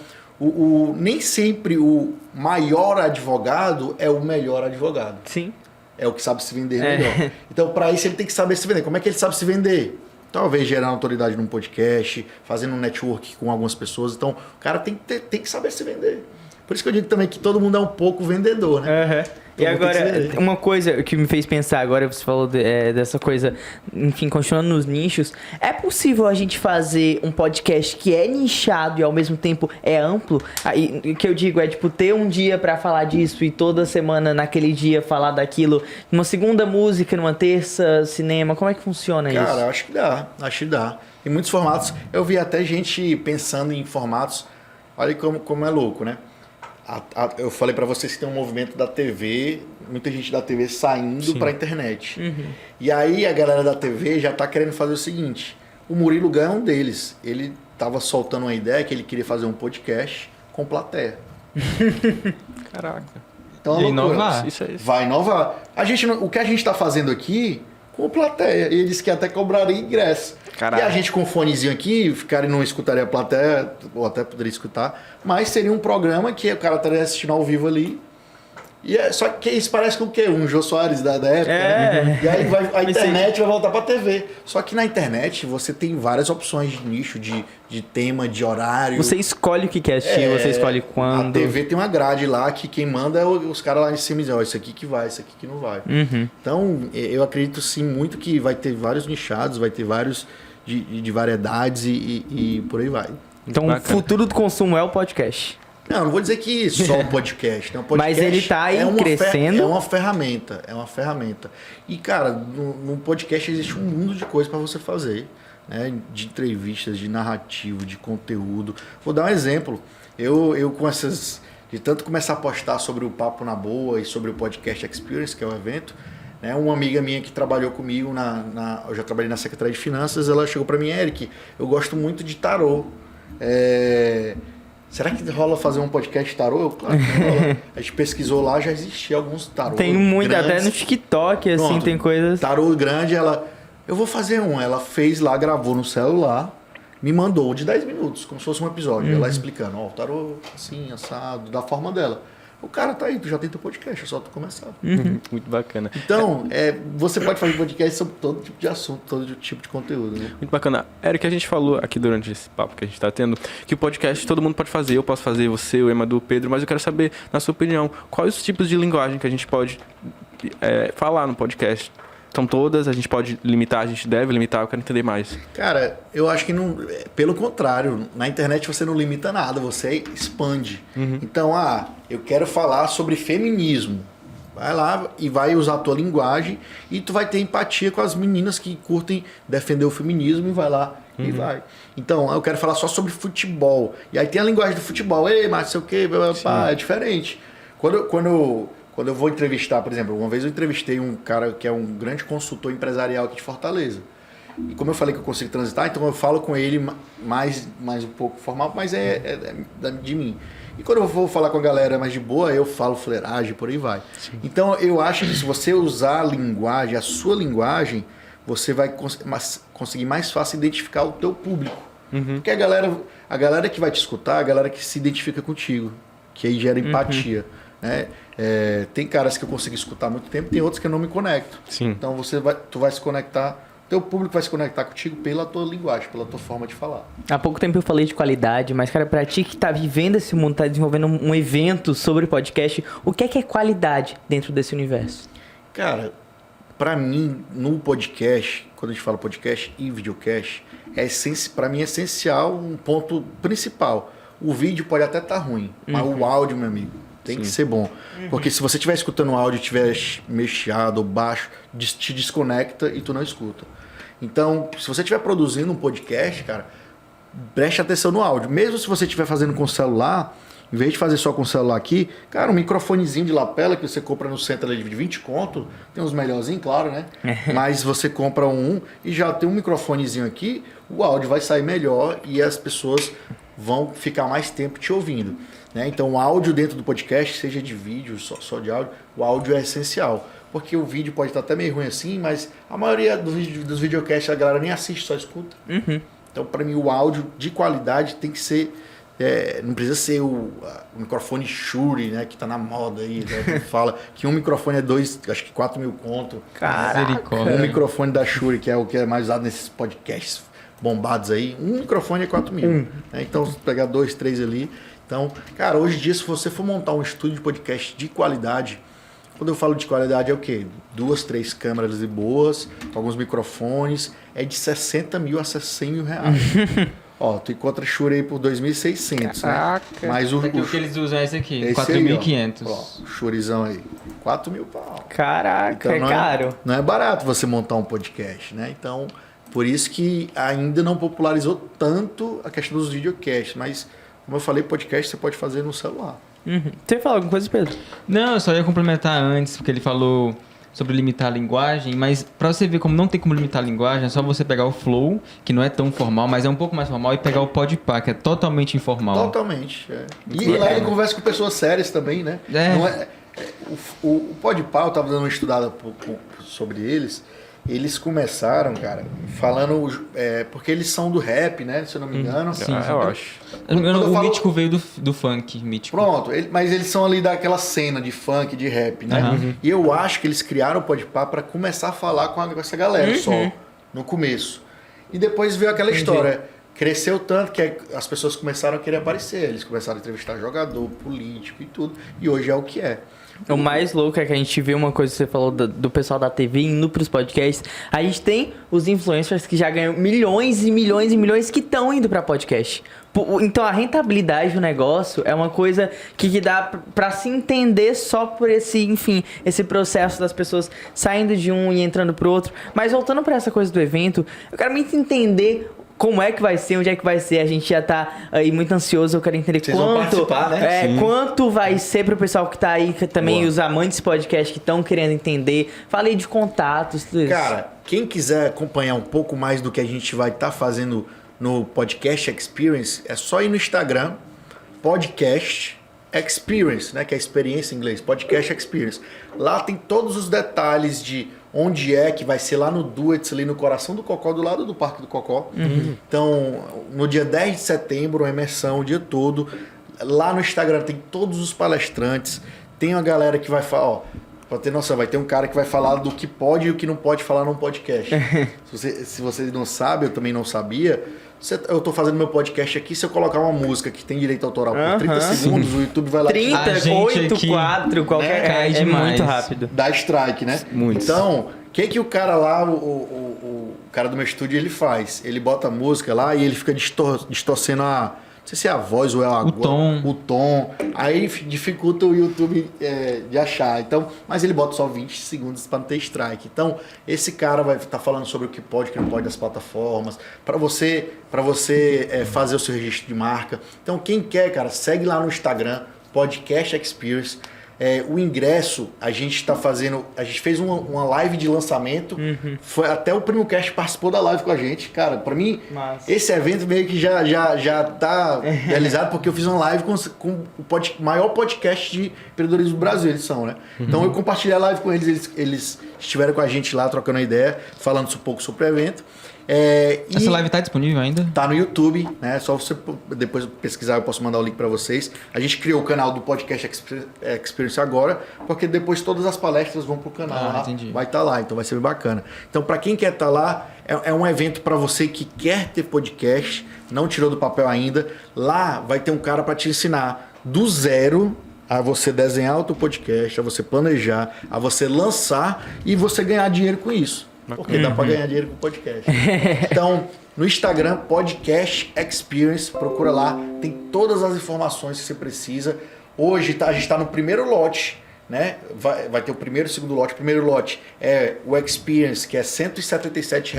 nem sempre o maior advogado é o melhor advogado. Sim. É o que sabe se vender melhor. Então, para isso, ele tem que saber se vender. Como é que ele sabe se vender? Talvez gerar autoridade num podcast, fazendo um network com algumas pessoas. Então, o cara tem que saber se vender. Por isso que eu digo também que todo mundo é um pouco vendedor, né? E agora, uma coisa que me fez pensar agora, você falou dessa coisa, enfim, continuando nos nichos, é possível a gente fazer um podcast que é nichado e ao mesmo tempo é amplo? Aí, o que eu digo é, tipo, ter um dia pra falar disso e toda semana naquele dia falar daquilo, numa segunda música, numa terça cinema, como é que funciona isso? Cara, acho que dá. Em muitos formatos, eu vi até gente pensando em formatos, olha como é louco, né? Eu falei pra vocês que tem um movimento da TV, muita gente da TV saindo pra internet. E aí a galera da TV já tá querendo fazer o seguinte, o Murilo Gun é um deles. Ele tava soltando uma ideia que ele queria fazer um podcast com plateia. Caraca. Então, e inovar. Isso aí. Vai inovar. O que a gente tá fazendo aqui com plateia. E ele disse que até cobraria ingresso. Caralho. E a gente com um fonezinho aqui, ficaria não escutaria a plateia, ou até poderia escutar, mas seria um programa que o cara estaria assistindo ao vivo ali. E só que isso parece com o quê? Um Jô Soares da época. Né? E aí a internet vai voltar pra TV. Só que na internet você tem várias opções de nicho, de tema, de horário. Você escolhe o que quer assistir, você escolhe quando. A TV tem uma grade lá que quem manda é os caras lá em cima dizem, isso aqui que vai, isso aqui que não vai. Então, eu acredito sim muito que vai ter vários nichados, vai ter vários de variedades e por aí vai. Então, o futuro do consumo é o podcast. Não vou dizer que só o podcast. Né? O podcast mas ele tá aí crescendo. É uma ferramenta. E, cara, no podcast existe um mundo de coisas para você fazer. Né? De entrevistas, de narrativo, de conteúdo. Vou dar um exemplo. Eu com essas... De tanto começar a postar sobre o Papo na Boa e sobre o Podcast Experience, que é o evento, né? Uma amiga minha que trabalhou comigo, eu já trabalhei na Secretaria de Finanças, ela chegou para mim, Eric, eu gosto muito de tarô. Será que rola fazer um podcast tarô? Eu, claro que rola. A gente pesquisou lá, já existia alguns tarô. Tem muito, até no TikTok, assim, pronto, tem coisas. Tarô grande, eu vou fazer um. Ela fez lá, gravou no celular, me mandou de 10 minutos, como se fosse um episódio. Ela explicando, o tarô assim, assado, da forma dela. O cara tá aí, tu já tem teu podcast, é só tu começar. Muito bacana. Então, você pode fazer podcast sobre todo tipo de assunto, todo tipo de conteúdo, né? Muito bacana. Eric, a gente falou aqui durante esse papo que a gente tá tendo, que o podcast todo mundo pode fazer. Eu posso fazer, você, o Emadu, o Pedro, mas eu quero saber, na sua opinião, quais os tipos de linguagem que a gente pode falar no podcast? São todas? A gente pode limitar? A gente deve limitar? Eu quero entender mais. Cara, eu acho que não. Pelo contrário, na internet você não limita nada, você expande. Então, eu quero falar sobre feminismo. Vai lá e vai usar a tua linguagem e tu vai ter empatia com as meninas que curtem defender o feminismo e vai lá e vai. Então, eu quero falar só sobre futebol. E aí tem a linguagem do futebol. Ei, mas sei o quê, é diferente. Quando eu vou entrevistar, por exemplo, uma vez eu entrevistei um cara que é um grande consultor empresarial aqui de Fortaleza. E como eu falei que eu consigo transitar, então eu falo com ele mais um pouco formal, mas de mim. E quando eu vou falar com a galera mais de boa, eu falo fuleiragem, por aí vai. Sim. Então eu acho que se você usar a linguagem, a sua linguagem, você vai conseguir mais fácil identificar o teu público. Porque a galera que vai te escutar, a galera que se identifica contigo, que aí gera empatia. Né? Tem caras que eu consigo escutar há muito tempo, tem outros que eu não me conecto. Sim. Então tu vai se conectar, teu público vai se conectar contigo pela tua linguagem, pela tua forma de falar. Há pouco tempo eu falei de qualidade, mas, cara, pra ti que tá vivendo esse mundo, tá desenvolvendo um evento sobre podcast, o que é qualidade dentro desse universo? Cara, pra mim, no podcast, quando a gente fala podcast e videocast, pra mim é essencial, um ponto principal. O vídeo pode até estar ruim, mas o áudio, meu amigo, tem que ser bom. Porque se você estiver escutando o áudio e estiver meio chiado ou baixo, te desconecta e tu não escuta. Então, se você estiver produzindo um podcast, cara, preste atenção no áudio. Mesmo se você estiver fazendo com o celular, em vez de fazer só com o celular aqui, cara, um microfonezinho de lapela que você compra no centro ali de 20 conto, tem uns melhorzinhos, claro, né? Mas você compra um e já tem um microfonezinho aqui, o áudio vai sair melhor e as pessoas vão ficar mais tempo te ouvindo. Né? Então, o áudio dentro do podcast, seja de vídeo, só de áudio, o áudio é essencial. Porque o vídeo pode estar até meio ruim assim, mas a maioria dos videocasts a galera nem assiste, só escuta. Então, para mim, o áudio de qualidade tem que ser... não precisa ser o microfone Shure, né? Que tá na moda aí, né? Fala que um microfone acho que 4 mil conto. Caraca! Um microfone da Shure, que é o que é mais usado nesses podcasts bombados aí, um microfone é 4 mil. Né? Então, se pegar 2, 3 ali... Então, cara, hoje em dia, se você for montar um estúdio de podcast de qualidade, quando eu falo de qualidade é o quê? 2, 3 câmeras boas, alguns microfones, é de 60 mil a 100 mil reais. Ó, tu encontra Shure aí por 2.600, né? Mas o que eles usam é esse aqui, esse 4.500. Ó, o Shurezão aí, 4 mil pau. Caraca, então, é caro. Não é barato você montar um podcast, né? Então, por isso que ainda não popularizou tanto a questão dos videocasts, mas... Como eu falei, podcast você pode fazer no celular. Você ia falar alguma coisa, Pedro? Não, eu só ia complementar antes, porque ele falou sobre limitar a linguagem, mas pra você ver como não tem como limitar a linguagem, é só você pegar o Flow, que não é tão formal, mas é um pouco mais formal, e pegar o Podpah, que é totalmente informal. Totalmente, E lá ele conversa com pessoas sérias também, né? O Podpah, eu tava dando uma estudada sobre eles. Eles começaram, cara, falando... porque eles são do rap, né? Se eu não me engano. Sim, eu acho. O Mítico veio do funk, Mítico. Pronto, mas eles são ali daquela cena de funk, de rap, né? E eu acho que eles criaram o Podpah para começar a falar com essa galera só, no começo. E depois veio aquela história. Cresceu tanto que as pessoas começaram a querer aparecer. Eles começaram a entrevistar jogador, político e tudo. E hoje é o que é. O mais louco é que a gente vê uma coisa que você falou do pessoal da TV indo pros podcasts. A gente tem os influencers que já ganham milhões e milhões e milhões que estão indo pra podcast. Então a rentabilidade do negócio é uma coisa que dá pra se entender só por esse processo das pessoas saindo de um e entrando pro outro. Mas voltando pra essa coisa do evento, eu quero muito entender como é que vai ser, onde é que vai ser. A gente já tá aí muito ansioso, eu quero entender quanto vai ser pro pessoal que tá aí, que também os amantes podcast que estão querendo entender. Falei de contatos, tudo isso. Cara, quem quiser acompanhar um pouco mais do que a gente vai estar fazendo no Podcast Experience, é só ir no Instagram, Podcast Experience, né, que é experiência em inglês, Podcast Experience. Lá tem todos os detalhes de onde é que vai ser, lá no Duets, ali no coração do Cocó, do lado do Parque do Cocó. Então, no dia 10 de setembro, uma imersão o dia todo. lá no Instagram tem todos os palestrantes, tem uma galera que vai falar, ó, pra ter noção, vai ter um cara que vai falar do que pode e o que não pode falar num podcast. Se você não sabe, eu também não sabia, eu tô fazendo meu podcast aqui, se eu colocar uma música que tem direito autoral por 30 segundos, o YouTube vai lá... 30, A gente 8, aqui 4, qualquer cai é demais. muito rápido. Dá strike, né? Muito. Então, o que o cara lá, o cara do meu estúdio, ele faz? Ele bota a música lá e ele fica distorcendo a... Não sei se é a voz ou é o tom. Aí dificulta o YouTube de achar. Então, mas ele bota só 20 segundos para não ter strike. Então, esse cara vai estar falando sobre o que pode e o que não pode das plataformas, para você fazer o seu registro de marca. Então, quem quer, cara, segue lá no Instagram, Podcast Experience. O ingresso, a gente fez uma live de lançamento, foi até o PrimoCast participou da live com a gente, cara, pra mim, esse evento meio que já tá realizado, porque eu fiz uma live com o maior podcast de empreendedorismo do Brasil, eles são, né? Então eu compartilhei a live com eles estiveram com a gente lá, trocando uma ideia, falando um pouco sobre o evento. Essa live tá disponível ainda? Tá no YouTube, né? Só você depois pesquisar, eu posso mandar o link para vocês. A gente criou o canal do Podcast Experience agora, porque depois todas as palestras vão pro canal lá. Entendi. Vai estar lá, então vai ser bem bacana. Então, para quem quer estar lá, é um evento para você que quer ter podcast, não tirou do papel ainda. Lá vai ter um cara para te ensinar do zero a você desenhar o teu podcast, a você planejar, a você lançar e você ganhar dinheiro com isso. Porque dá para ganhar dinheiro com o podcast. Então, no Instagram, Podcast Experience, procura lá, tem todas as informações que você precisa. Hoje a gente está no primeiro lote, né? Vai ter o primeiro e o segundo lote. O primeiro lote é o Experience, que é R$ 177.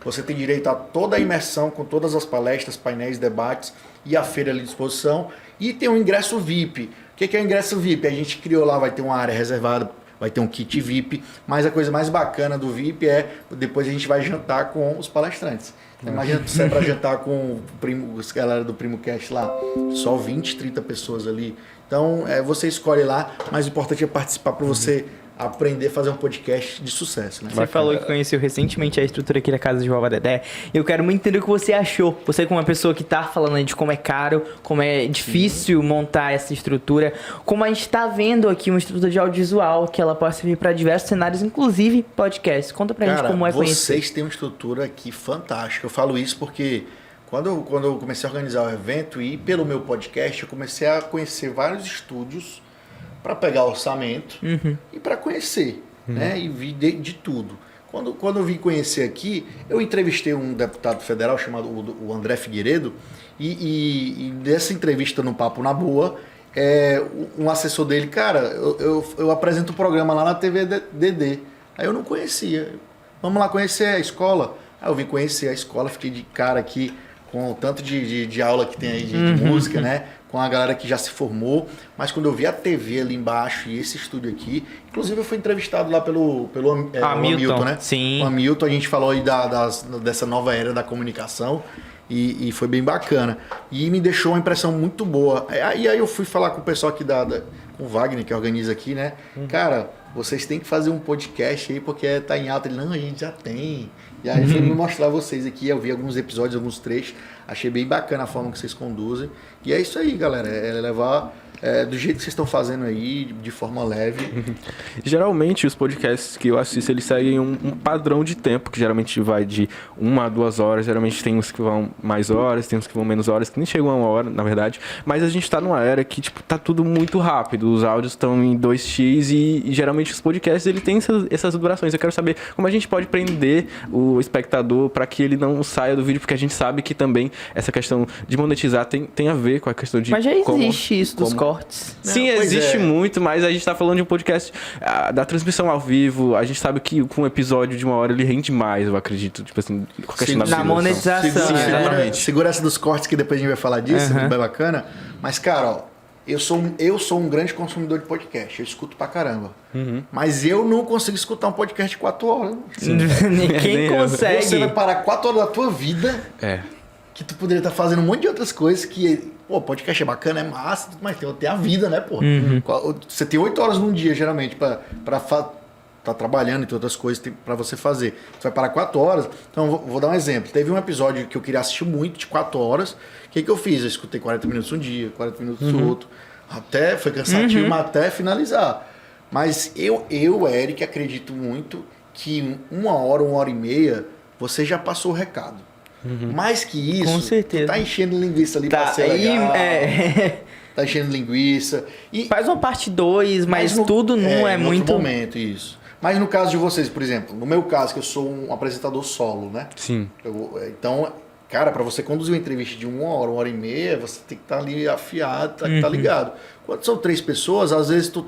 Você tem direito a toda a imersão, com todas as palestras, painéis, debates e a feira ali à disposição. E tem o ingresso VIP. O que é o ingresso VIP? A gente criou lá, vai ter uma área reservada, vai ter um kit VIP, mas a coisa mais bacana do VIP é depois a gente vai jantar com os palestrantes. Então, imagina você para jantar com a galera do PrimoCast lá, só 20, 30 pessoas ali. Então, você escolhe lá, mas o importante é participar para você aprender a fazer um podcast de sucesso, né? Você falou que conheceu recentemente a estrutura aqui da casa de Vovó Dedé. Eu quero muito entender o que você achou. Você como uma pessoa que tá falando aí de como é caro, como é difícil montar essa estrutura, como a gente tá vendo aqui uma estrutura de audiovisual que ela possa vir para diversos cenários, inclusive podcast. Conta pra gente como é conhecer. Vocês têm uma estrutura aqui fantástica. Eu falo isso porque quando eu comecei a organizar o evento e pelo meu podcast, eu comecei a conhecer vários estúdios para pegar orçamento e para conhecer, né? E vi de tudo. Quando eu vim conhecer aqui, eu entrevistei um deputado federal chamado o André Figueiredo e nessa entrevista no Papo na Boa, um assessor dele, cara, eu apresento um programa lá na TV DD. Aí eu não conhecia. Vamos lá conhecer a escola. Aí eu vim conhecer a escola, fiquei de cara aqui com o tanto de aula que tem aí de música, né? Com a galera que já se formou, mas quando eu vi a TV ali embaixo e esse estúdio aqui, inclusive eu fui entrevistado lá pelo Hamilton, né? Sim. O Hamilton, a gente falou aí dessa nova era da comunicação e foi bem bacana. E me deixou uma impressão muito boa. E aí eu fui falar com o pessoal aqui com o Wagner, que organiza aqui, né? Cara, vocês têm que fazer um podcast aí, porque tá em alta. Ele, não, a gente já tem. E aí foi me mostrar vocês aqui, eu vi alguns episódios, alguns trechos, achei bem bacana a forma que vocês conduzem. E é isso aí, galera, é levar do jeito que vocês estão fazendo aí, de forma leve. Geralmente os podcasts que eu assisto, eles seguem um padrão de tempo, que geralmente vai de 1 a 2 horas, geralmente tem uns que vão mais horas, tem uns que vão menos horas, que nem chegam a 1 hora, na verdade, mas a gente tá numa era que, tipo, tá tudo muito rápido, os áudios estão em 2x e geralmente os podcasts, ele tem essas durações. Eu quero saber como a gente pode prender o espectador para que ele não saia do vídeo, porque a gente sabe que também essa questão de monetizar tem a ver com a questão de... Mas já existe isso dos cortes. Sim, existe muito, mas a gente tá falando de um podcast da transmissão ao vivo. A gente sabe que com um episódio de 1 hora ele rende mais, eu acredito. Tipo assim, com a questão da na monetização. Segura essa dos cortes que depois a gente vai falar disso, é bem bacana. Mas, cara, ó, eu sou um grande consumidor de podcast. Eu escuto pra caramba. Mas eu não consigo escutar um podcast de 4 horas. Ninguém consegue. Você vai parar 4 horas da tua vida. Que tu poderia estar fazendo um monte de outras coisas que... Pô, podcast é bacana, é massa, mas tem a vida, né, pô? Você tem 8 horas num dia, geralmente, pra tá trabalhando e tem outras coisas para você fazer. Você vai parar 4 horas. Então, vou dar um exemplo. Teve um episódio que eu queria assistir muito, de 4 horas. O que eu fiz? Eu escutei 40 minutos um dia, 40 minutos outro. Até, foi cansativo, mas até finalizar. Mas eu, Eric, acredito muito que em 1 hora, 1 hora e meia, você já passou o recado. Mais que isso, Com certeza. tu tá enchendo linguiça ali pra ser legal. Tá enchendo linguiça. E Faz uma parte 2, mas tudo não é em outro muito... momento, isso. Mas no caso de vocês, por exemplo, no meu caso, que eu sou um apresentador solo, né? Sim. Então, cara, para você conduzir uma entrevista de 1 hora, 1 hora e meia, você tem que estar ali afiado, tá ligado. Quando são 3 pessoas, às vezes tu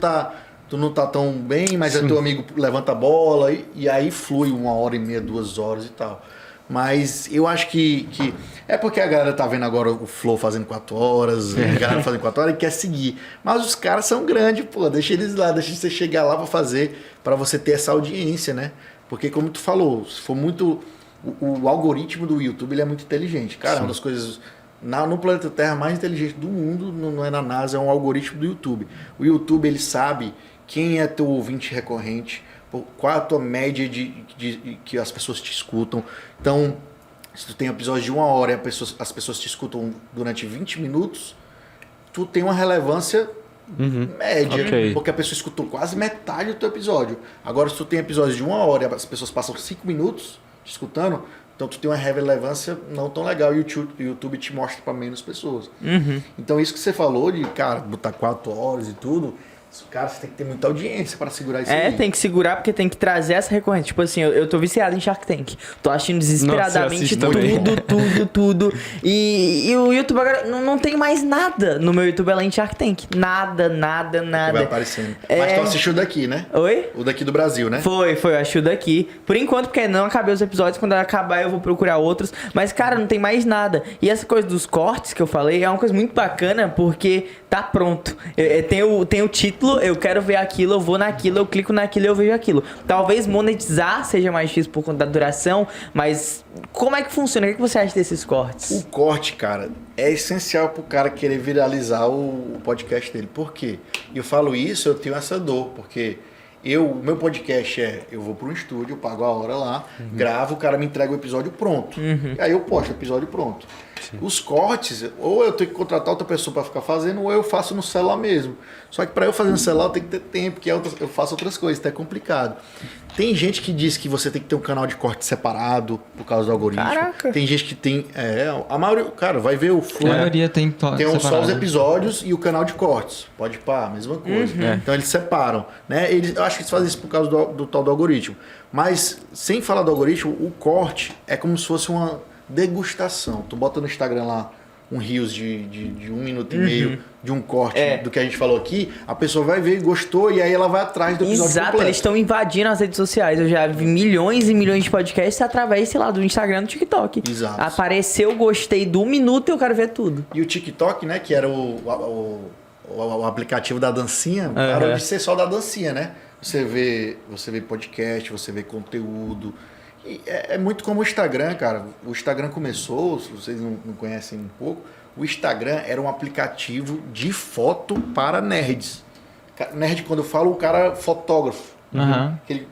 não tá tão bem, mas teu amigo levanta a bola e aí flui 1 hora e meia, 2 horas e tal. Mas eu acho que é porque a galera tá vendo agora o Flow fazendo 4 horas, a galera fazendo 4 horas e quer seguir. Mas os caras são grandes, pô, deixa eles lá, deixa você chegar lá pra fazer, pra você ter essa audiência, né? Porque como tu falou, se for muito... O algoritmo do YouTube, ele é muito inteligente. Cara, uma das coisas... No planeta Terra mais inteligente do mundo, não é na NASA, é um algoritmo do YouTube. O YouTube, ele sabe quem é teu ouvinte recorrente, qual é a tua média de que as pessoas te escutam. Então, se tu tem um episódio de 1 hora e as pessoas te escutam durante 20 minutos, tu tem uma relevância média, porque a pessoa escutou quase metade do teu episódio. Agora, se tu tem episódios de 1 hora e as pessoas passam 5 minutos te escutando, então tu tem uma relevância não tão legal e o YouTube te mostra para menos pessoas. Então, isso que você falou de, cara, botar 4 horas e tudo... Cara, você tem que ter muita audiência para segurar isso aí. Tem que segurar porque tem que trazer essa recorrência. Tipo assim, eu tô viciado em Shark Tank. Tô assistindo desesperadamente tudo. E o YouTube agora não tem mais nada no meu YouTube além de Shark Tank. Nada. Vai aparecendo. Mas tu assistiu daqui, né? Oi? O daqui do Brasil, né? Foi, eu acho daqui. Por enquanto, porque não acabei os episódios. Quando acabar, eu vou procurar outros. Mas, cara, não tem mais nada. E essa coisa dos cortes que eu falei é uma coisa muito bacana porque tá pronto. Tem o título. Eu quero ver aquilo, eu vou naquilo, eu clico naquilo e eu vejo aquilo. Talvez monetizar seja mais difícil por conta da duração, mas como é que funciona? O que você acha desses cortes? O corte, cara, é essencial pro cara querer viralizar o podcast dele. Por quê? Eu falo isso, eu tenho essa dor, porque o meu podcast eu vou para um estúdio, eu pago a hora lá, gravo, o cara me entrega o episódio pronto. E aí eu posto o episódio pronto. Os cortes, ou eu tenho que contratar outra pessoa para ficar fazendo, ou eu faço no celular mesmo. Só que para eu fazer no celular eu tenho que ter tempo, porque eu faço outras coisas, então é complicado. Tem gente que diz que você tem que ter um canal de corte separado por causa do algoritmo. Caraca. Tem gente que tem... a maioria, cara, vai ver o Flow. A maioria tem Só os episódios e o canal de cortes. Pode pá, mesma coisa. Então eles separam. Né? Eu acho que eles fazem isso por causa do tal do algoritmo. Mas, sem falar do algoritmo, o corte é como se fosse uma degustação. Tu bota no Instagram lá um Reels de 1 minuto e meio de um corte do que a gente falou aqui, a pessoa vai ver, gostou, e aí ela vai atrás do episódio Exato, completo. eles estão invadindo as redes sociais. Eu já vi milhões e milhões de podcasts através, sei lá, do Instagram e do TikTok. Exato. Apareceu, gostei do minuto e eu quero ver tudo. E o TikTok, né, que era o aplicativo da dancinha, parou de ser só da dancinha, né? Você vê podcast, você vê conteúdo. E é muito como o Instagram, cara. O Instagram começou, se vocês não conhecem um pouco, o Instagram era um aplicativo de foto para nerds. Nerd, quando eu falo, o cara fotógrafo.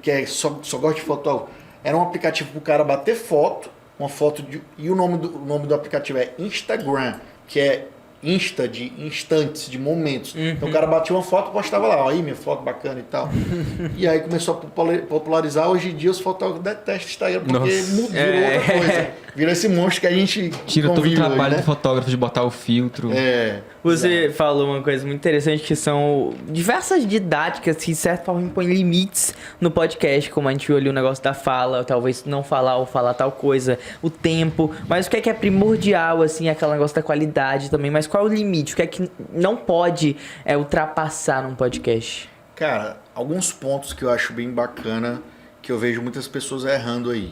Que só gosta de fotógrafo. Era um aplicativo para o cara bater foto, uma foto e o nome do aplicativo é Instagram, que é Insta, de instantes, de momentos. Então o cara batia uma foto e postava lá, aí minha foto bacana e tal. E aí começou a popularizar. Hoje em dia os fotógrafos detestam Instagram porque virou outra coisa. Virou esse monstro que a gente tira todo o trabalho hoje, né? do fotógrafo de botar o filtro. Você falou uma coisa muito interessante, que são diversas didáticas que, de certa forma, impõem limites no podcast, como a gente viu ali o negócio da fala, talvez não falar ou falar tal coisa, o tempo. Mas o que é primordial, assim, aquele negócio da qualidade também. Mas qual é o limite? O que é que não pode ultrapassar num podcast? Cara, alguns pontos que eu acho bem bacana, que eu vejo muitas pessoas errando aí.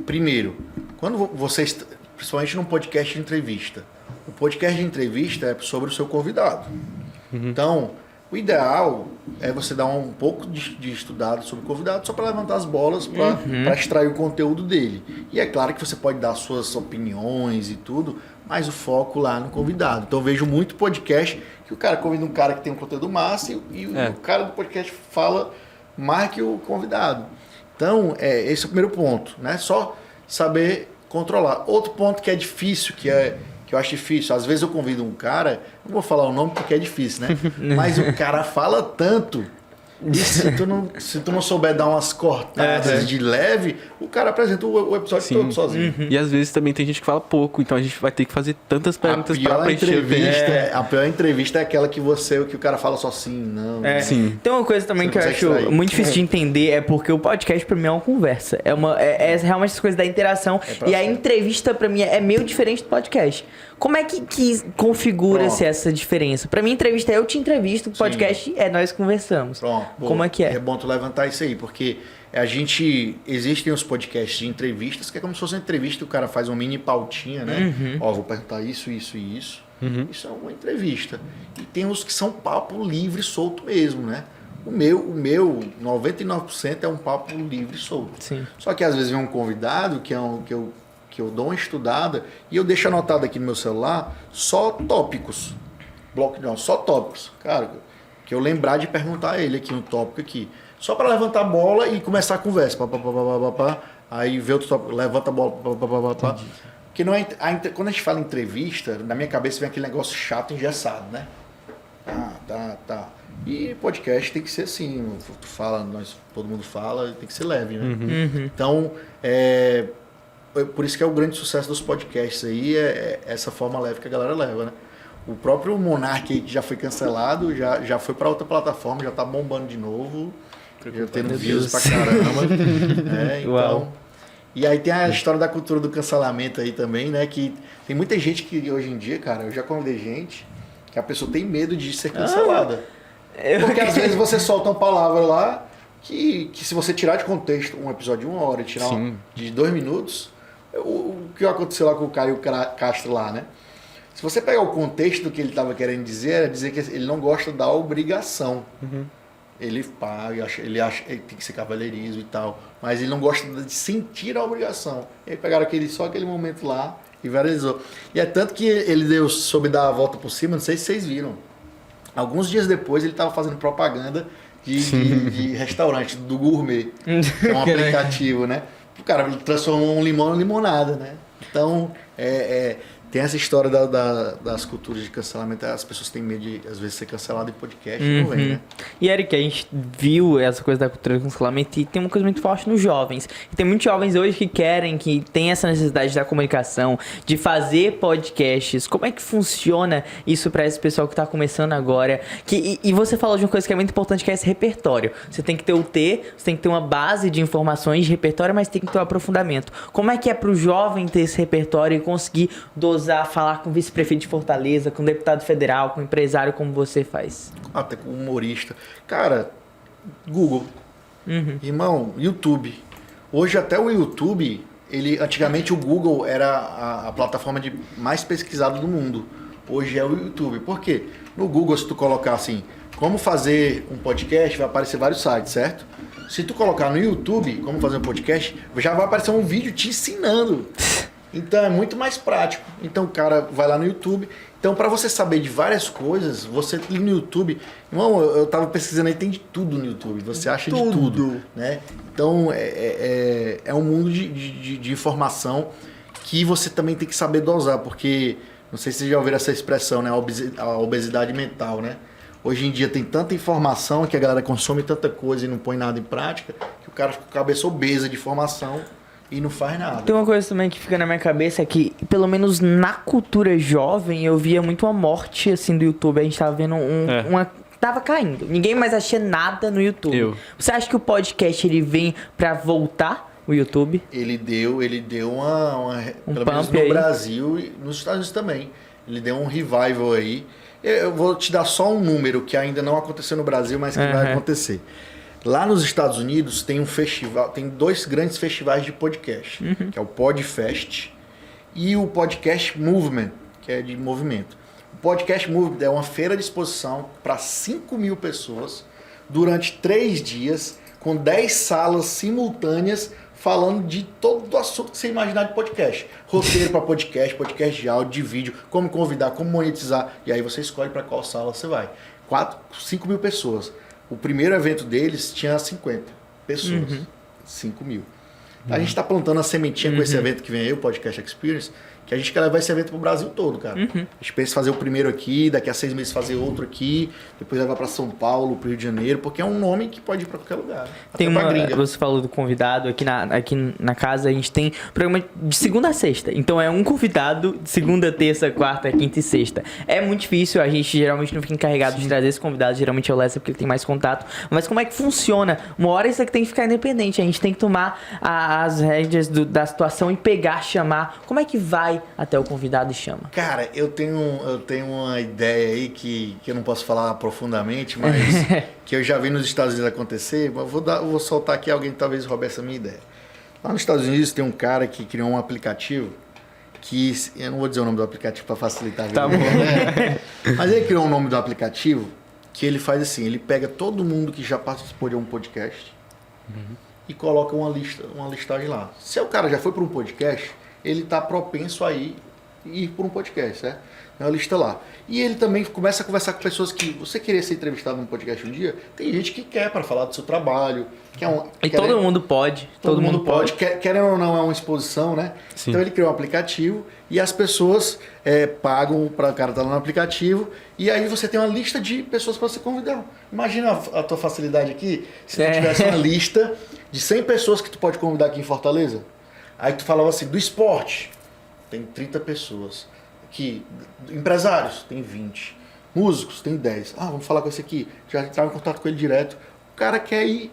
Primeiro, quando vocês, principalmente num podcast de entrevista, o podcast de entrevista é sobre o seu convidado. Então, o ideal é você dar um pouco de estudado sobre o convidado só para levantar as bolas, para extrair o conteúdo dele. E é claro que você pode dar suas opiniões e tudo, mas o foco lá no convidado. Então eu vejo muito podcast que o cara convida um cara que tem um conteúdo massa e o cara do podcast fala marque o convidado. Então, esse é o primeiro ponto, né? Só saber controlar. Outro ponto que é difícil, que eu acho difícil, às vezes eu convido um cara, não vou falar o nome porque é difícil, né? Mas o cara fala tanto, e se tu não souber dar umas cortadas de leve, o cara apresenta o episódio todo sozinho. E às vezes também tem gente que fala pouco, então a gente vai ter que fazer tantas perguntas para preencher o tempo. A pior entrevista é aquela que o cara fala só sim, não. Sim. Tem uma coisa também Você que eu não acho consegue extrair. muito difícil de entender, é porque o podcast pra mim é uma conversa. É realmente essa coisa da interação. E a entrevista pra mim é meio diferente do podcast. Como é que configura-se essa diferença? Pra mim, entrevista é eu te entrevisto, podcast é nós conversamos. Pronto. Como é que é? É bom tu levantar isso aí, porque existem os podcasts de entrevistas, que é como se fosse uma entrevista, o cara faz uma mini pautinha, né? Ó, vou perguntar isso, isso e isso. Isso é uma entrevista. E tem os que são papo livre, solto mesmo, né? O meu 99% é um papo livre, solto. Sim. Só que às vezes vem um convidado que eu dou uma estudada e eu deixo anotado aqui no meu celular só tópicos. Bloco de notas, só tópicos. Cara, que eu lembrar de perguntar a ele aqui um tópico aqui. Só para levantar a bola e começar a conversa. Aí vê outro tópico, levanta a bola. Porque não é, quando a gente fala entrevista, na minha cabeça vem aquele negócio chato, engessado, né? Tá. E podcast tem que ser assim. Tu fala, todo mundo fala, tem que ser leve, né? Então, por isso que é o grande sucesso dos podcasts aí, é essa forma leve que a galera leva, né? O próprio Monark aí, que já foi cancelado, já foi para outra plataforma, já tá bombando de novo, já tendo views pra caramba. Então, Uau. E aí tem a história da cultura do cancelamento aí também, né? Que tem muita gente que hoje em dia, cara, eu já convidei gente que a pessoa tem medo de ser cancelada. Porque às vezes você solta uma palavra lá que se você tirar de contexto um episódio de 1 hora e tirar de 2 minutos, o que aconteceu lá com o Caio Castro lá, né? Se você pegar o contexto do que ele estava querendo dizer, era dizer que ele não gosta da obrigação. Ele paga, ele acha ele tem que ser cavalheirismo e tal, mas ele não gosta de sentir a obrigação. E aí pegaram só aquele momento lá e viralizou. E é tanto que ele soube dar a volta por cima, não sei se vocês viram. Alguns dias depois ele estava fazendo propaganda de restaurante, do Gourmet, que é um aplicativo, né? O cara transformou um limão em limonada, né? Então, tem essa história das culturas de cancelamento. As pessoas têm medo de, às vezes, ser cancelado em podcast e não vem, né? E, Eric, a gente viu essa coisa da cultura do cancelamento e tem uma coisa muito forte nos jovens. E tem muitos jovens hoje que têm essa necessidade da comunicação, de fazer podcasts. Como é que funciona isso para esse pessoal que está começando agora? E você falou de uma coisa que é muito importante, que é esse repertório. Você tem que você tem que ter uma base de informações de repertório, mas tem que ter um aprofundamento. Como é que é para o jovem ter esse repertório e conseguir dosar, falar com o vice-prefeito de Fortaleza, com o deputado federal, com o empresário, como você faz? Até com humorista. Cara, Google. Irmão, YouTube. Hoje até o YouTube, antigamente o Google era a plataforma mais pesquisada do mundo. Hoje é o YouTube. Por quê? No Google, se tu colocar assim, como fazer um podcast, vai aparecer vários sites, certo? Se tu colocar no YouTube, como fazer um podcast, já vai aparecer um vídeo te ensinando. Então é muito mais prático. Então o cara vai lá no YouTube. Então para você saber de várias coisas, você tem no YouTube. Irmão, eu tava pesquisando aí, tem de tudo no YouTube. Você acha de tudo, né? Então é um mundo de informação que você também tem que saber dosar. Porque, não sei se vocês já ouviram essa expressão, né? A obesidade mental, né? Hoje em dia tem tanta informação que a galera consome tanta coisa e não põe nada em prática, que o cara fica com a cabeça obesa de informação e não faz nada. Tem uma coisa também que fica na minha cabeça, é que, pelo menos na cultura jovem, eu via muito a morte, assim, do YouTube. A gente tava vendo tava caindo. Ninguém mais achia nada no YouTube. Você acha que o podcast, ele vem pra voltar o YouTube? Ele deu pelo menos no Brasil e nos Estados Unidos também. Ele deu um revival aí. Eu vou te dar só um número que ainda não aconteceu no Brasil, mas que vai acontecer. Lá nos Estados Unidos tem um festival, tem 2 grandes festivais de podcast, que é o Podfest e o Podcast Movement, que é de movimento. O Podcast Movement é uma feira de exposição para 5.000 pessoas durante 3 dias, com 10 salas simultâneas falando de todo o assunto que você imaginar de podcast. Roteiro para podcast, podcast de áudio, de vídeo, como convidar, como monetizar. E aí você escolhe para qual sala você vai. 5.000 pessoas. O primeiro evento deles tinha 50 pessoas, 5 mil. A gente está plantando a sementinha com esse evento que vem aí, o Podcast Experience, que a gente quer levar esse evento pro Brasil todo, cara. A gente pensa em fazer o primeiro aqui, daqui a 6 meses fazer outro aqui, depois levar para São Paulo, pro Rio de Janeiro, porque é um nome que pode ir para qualquer lugar. Tem Até pra uma, gringa. você falou do convidado, aqui na casa a gente tem programa de segunda a sexta. Então é um convidado de segunda, terça, quarta, quinta e sexta. É muito difícil, a gente geralmente não fica encarregado de trazer esse convidado, geralmente é o Lessa porque ele tem mais contato. Mas como é que funciona? Uma hora isso aqui tem que ficar independente, a gente tem que tomar as rédeas da situação e pegar, chamar. Como é que vai até o convidado e chama? Cara, eu tenho uma ideia aí que eu não posso falar profundamente, mas que eu já vi nos Estados Unidos acontecer. Mas eu vou soltar aqui, alguém talvez roube essa minha ideia. Lá nos Estados Unidos tem um cara que criou um aplicativo que... Eu não vou dizer o nome do aplicativo para facilitar a vida. Tá bom. Né? Mas ele criou um nome do aplicativo que ele faz assim, ele pega todo mundo que já participou de um podcast e coloca uma listagem lá. Se o cara já foi para um podcast, ele está propenso a ir por um podcast, certo? Tem uma lista lá. E ele também começa a conversar com pessoas que você queria ser entrevistado num podcast um dia. Tem gente que quer para falar do seu trabalho. Todo mundo pode. Todo mundo pode. Querendo ou não, é uma exposição, né? Sim. Então ele criou um aplicativo e as pessoas pagam para o cara estar lá no aplicativo. E aí você tem uma lista de pessoas para você convidar. Imagina a tua facilidade aqui, se tu tivesse uma lista de 100 pessoas que tu pode convidar aqui em Fortaleza. Aí tu falava assim, do esporte, tem 30 pessoas. Aqui, empresários, tem 20. Músicos, tem 10. Ah, vamos falar com esse aqui. Já entrava em contato com ele direto. O cara quer ir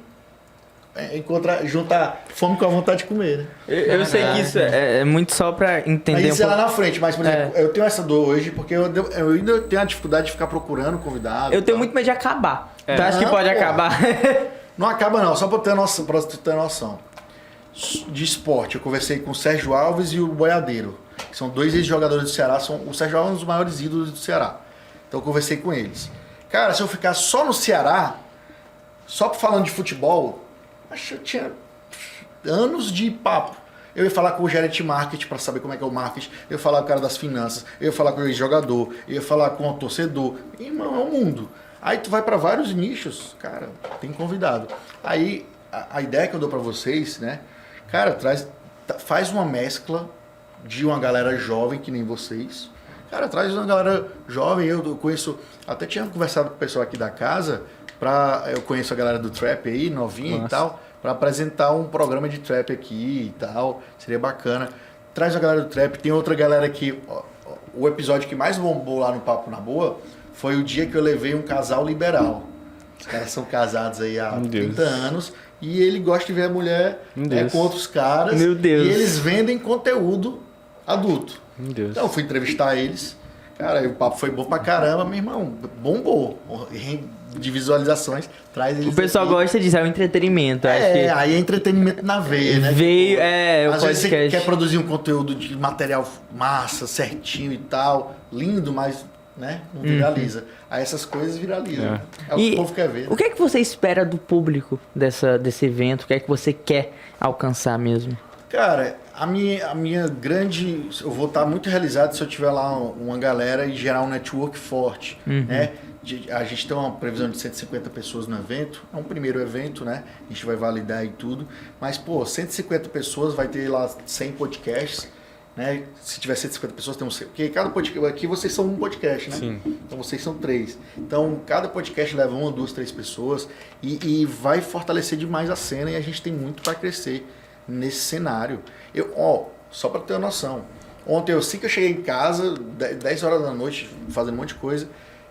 juntar fome com a vontade de comer, né? Eu sei que isso é muito só pra entender Aí isso é lá na frente, mas, por exemplo, eu tenho essa dor hoje porque eu ainda tenho a dificuldade de ficar procurando convidado. Eu tenho muito medo de acabar. Tu acha que Não, pode pô. acabar? Não acaba não, só pra tu ter noção. De esporte, eu conversei com o Sérgio Alves e o Boiadeiro, que são 2 ex-jogadores do Ceará. O Sérgio Alves é um dos maiores ídolos do Ceará. Então eu conversei com eles. Cara, se eu ficar só no Ceará, só falando de futebol, acho que eu tinha anos de papo. Eu ia falar com o gerente de marketing para saber como é que é o marketing. Eu ia falar com o cara das finanças. Eu ia falar com o ex-jogador. Eu ia falar com o torcedor. Irmão, é um mundo. Aí tu vai para vários nichos, cara, tem convidado. Aí a ideia que eu dou para vocês, né? Cara, faz uma mescla de uma galera jovem que nem vocês. Cara, traz uma galera jovem. Eu conheço, até tinha conversado com o pessoal aqui da casa, eu conheço a galera do Trap aí, novinha. Nossa. E tal, para apresentar um programa de Trap aqui e tal. Seria bacana. Traz a galera do Trap. Tem outra galera que... O episódio que mais bombou lá no Papo na Boa foi o dia que eu levei um casal liberal. Os caras são casados aí há 30 anos. E ele gosta de ver a mulher com outros caras. Meu Deus. E eles vendem conteúdo adulto. Meu Deus. Então eu fui entrevistar eles. Cara, o papo foi bom pra caramba, meu irmão. Bombou. De visualizações. Traz eles. O pessoal aqui. gosta disso, é um entretenimento. Acho que aí é entretenimento na veia, né? veio, o Às vezes você podcast. quer produzir um conteúdo de material massa, certinho e tal. Lindo, mas né, não viraliza. Aí essas coisas viralizam. É o que o povo quer ver. O que é que você espera do público desse evento? O que é que você quer alcançar mesmo? Cara, a minha grande... Eu vou estar muito realizado se eu tiver lá uma galera e gerar um network forte, né? A gente tem uma previsão de 150 pessoas no evento. É um primeiro evento, né? A gente vai validar e tudo. Mas, pô, 150 pessoas, vai ter lá 100 podcasts, né? Se tiver 150 pessoas, tem porque cada podcast... Aqui vocês são um podcast, né? Sim. Então vocês são 3. Então, cada podcast leva 1, 2, 3 pessoas e vai fortalecer demais a cena e a gente tem muito para crescer nesse cenário. Só para ter uma noção. Ontem, assim que eu cheguei em casa, 10 horas da noite, fazendo um monte de coisa,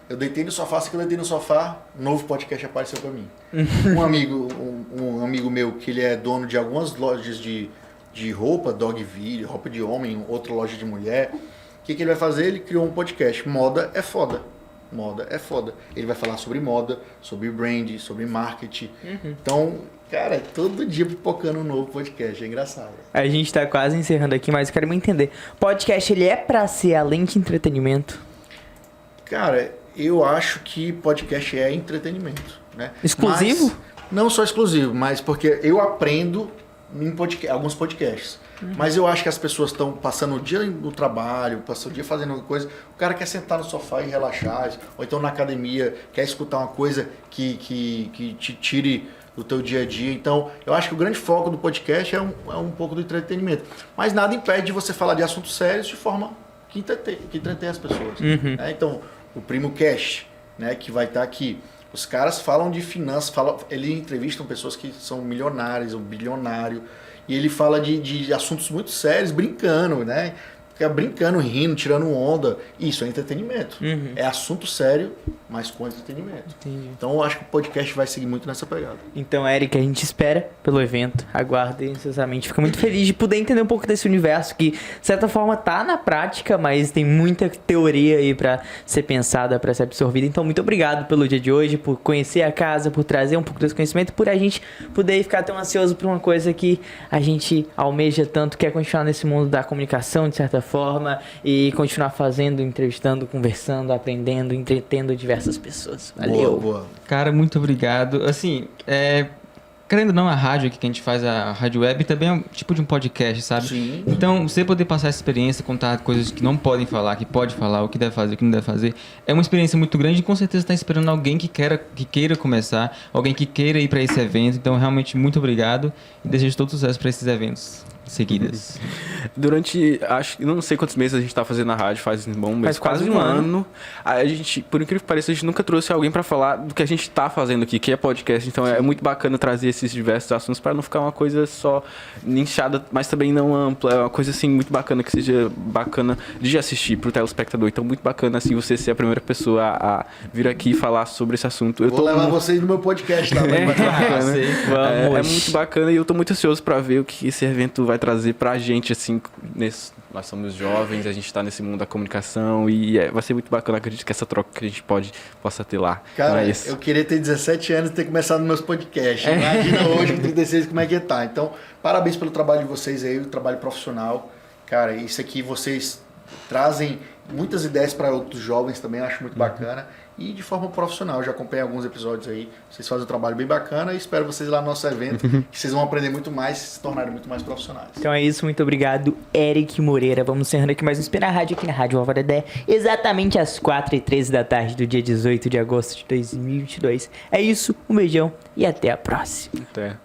eu deitei no sofá, assim que eu deitei no sofá, um novo podcast apareceu para mim. Um amigo meu, que ele é dono de algumas lojas de roupa, Dogville, roupa de homem, outra loja de mulher. O que ele vai fazer? Ele criou um podcast. Moda é foda. Moda é foda. Ele vai falar sobre moda, sobre brand, sobre marketing. Então, cara, todo dia pipocando um novo podcast. É engraçado. A gente tá quase encerrando aqui, mas eu quero me entender. Podcast, ele é pra ser além de entretenimento? Cara, eu acho que podcast é entretenimento, né? Exclusivo? Mas, não só exclusivo, mas porque eu aprendo em alguns podcasts. Mas eu acho que as pessoas estão passando o dia no trabalho, passando o dia fazendo uma coisa. O cara quer sentar no sofá e relaxar, ou então na academia, quer escutar uma coisa que te tire do teu dia a dia. Então, eu acho que o grande foco do podcast é um pouco do entretenimento. Mas nada impede de você falar de assuntos sérios de forma que entretém as pessoas. Né? Então, o Primo Cast, né, que vai estar aqui. Os caras falam de finanças, ele entrevistam pessoas que são milionários ou bilionários, e ele fala de assuntos muito sérios, brincando, né? Fica brincando, rindo, tirando onda. Isso é entretenimento. É assunto sério, mas com entretenimento. Entendi. Então eu acho que o podcast vai seguir muito nessa pegada. Então, Eric, a gente espera pelo evento, aguarde ansiosamente. Fico muito feliz de poder entender um pouco desse universo que, de certa forma, tá na prática, mas tem muita teoria aí pra ser pensada, pra ser absorvida. Então, muito obrigado pelo dia de hoje, por conhecer a casa, por trazer um pouco desse conhecimento, por a gente poder ficar tão ansioso por uma coisa que a gente almeja tanto, que é continuar nesse mundo da comunicação, de certa forma, e continuar fazendo, entrevistando, conversando, aprendendo, entretendo diversas pessoas. Valeu. Boa. Cara, muito obrigado. Assim, querendo ou não, a rádio aqui que a gente faz, a rádio web, também é um tipo de um podcast, sabe? Sim. Então, você poder passar essa experiência, contar coisas que não podem falar, que pode falar, o que deve fazer, o que não deve fazer, é uma experiência muito grande e com certeza está esperando alguém que queira começar, alguém que queira ir para esse evento. Então, realmente, muito obrigado e desejo todo sucesso para esses eventos seguidas. Durante, não sei quantos meses a gente tá fazendo a rádio, faz quase um ano. A gente, por incrível que pareça, a gente nunca trouxe alguém pra falar do que a gente tá fazendo aqui, que é podcast. Então é muito bacana trazer esses diversos assuntos pra não ficar uma coisa só nichada, mas também não ampla. É uma coisa assim muito bacana, que seja bacana de assistir pro telespectador. Então muito bacana assim você ser a primeira pessoa a vir aqui falar sobre esse assunto. Vou levar vocês no meu podcast também. É muito bacana e eu tô muito ansioso pra ver o que esse evento vai trazer pra gente, assim, nós somos jovens, a gente tá nesse mundo da comunicação e vai ser muito bacana, acredito que essa troca que a gente possa ter lá. Cara, eu queria ter 17 anos e ter começado nos meus podcasts. Imagina hoje com 36 como é que tá. Então, parabéns pelo trabalho de vocês aí, o trabalho profissional. Cara, isso aqui vocês trazem muitas ideias para outros jovens também, acho muito bacana. E de forma profissional, eu já acompanhei alguns episódios aí. Vocês fazem um trabalho bem bacana e espero vocês lá no nosso evento, que vocês vão aprender muito mais e se tornarem muito mais profissionais. Então é isso, muito obrigado, Eric Moreira. Vamos encerrando aqui mais um Inspira Rádio, aqui na Rádio Alvorada Ideia, exatamente às 4h13 da tarde do dia 18 de agosto de 2022. É isso, um beijão e até a próxima. Até.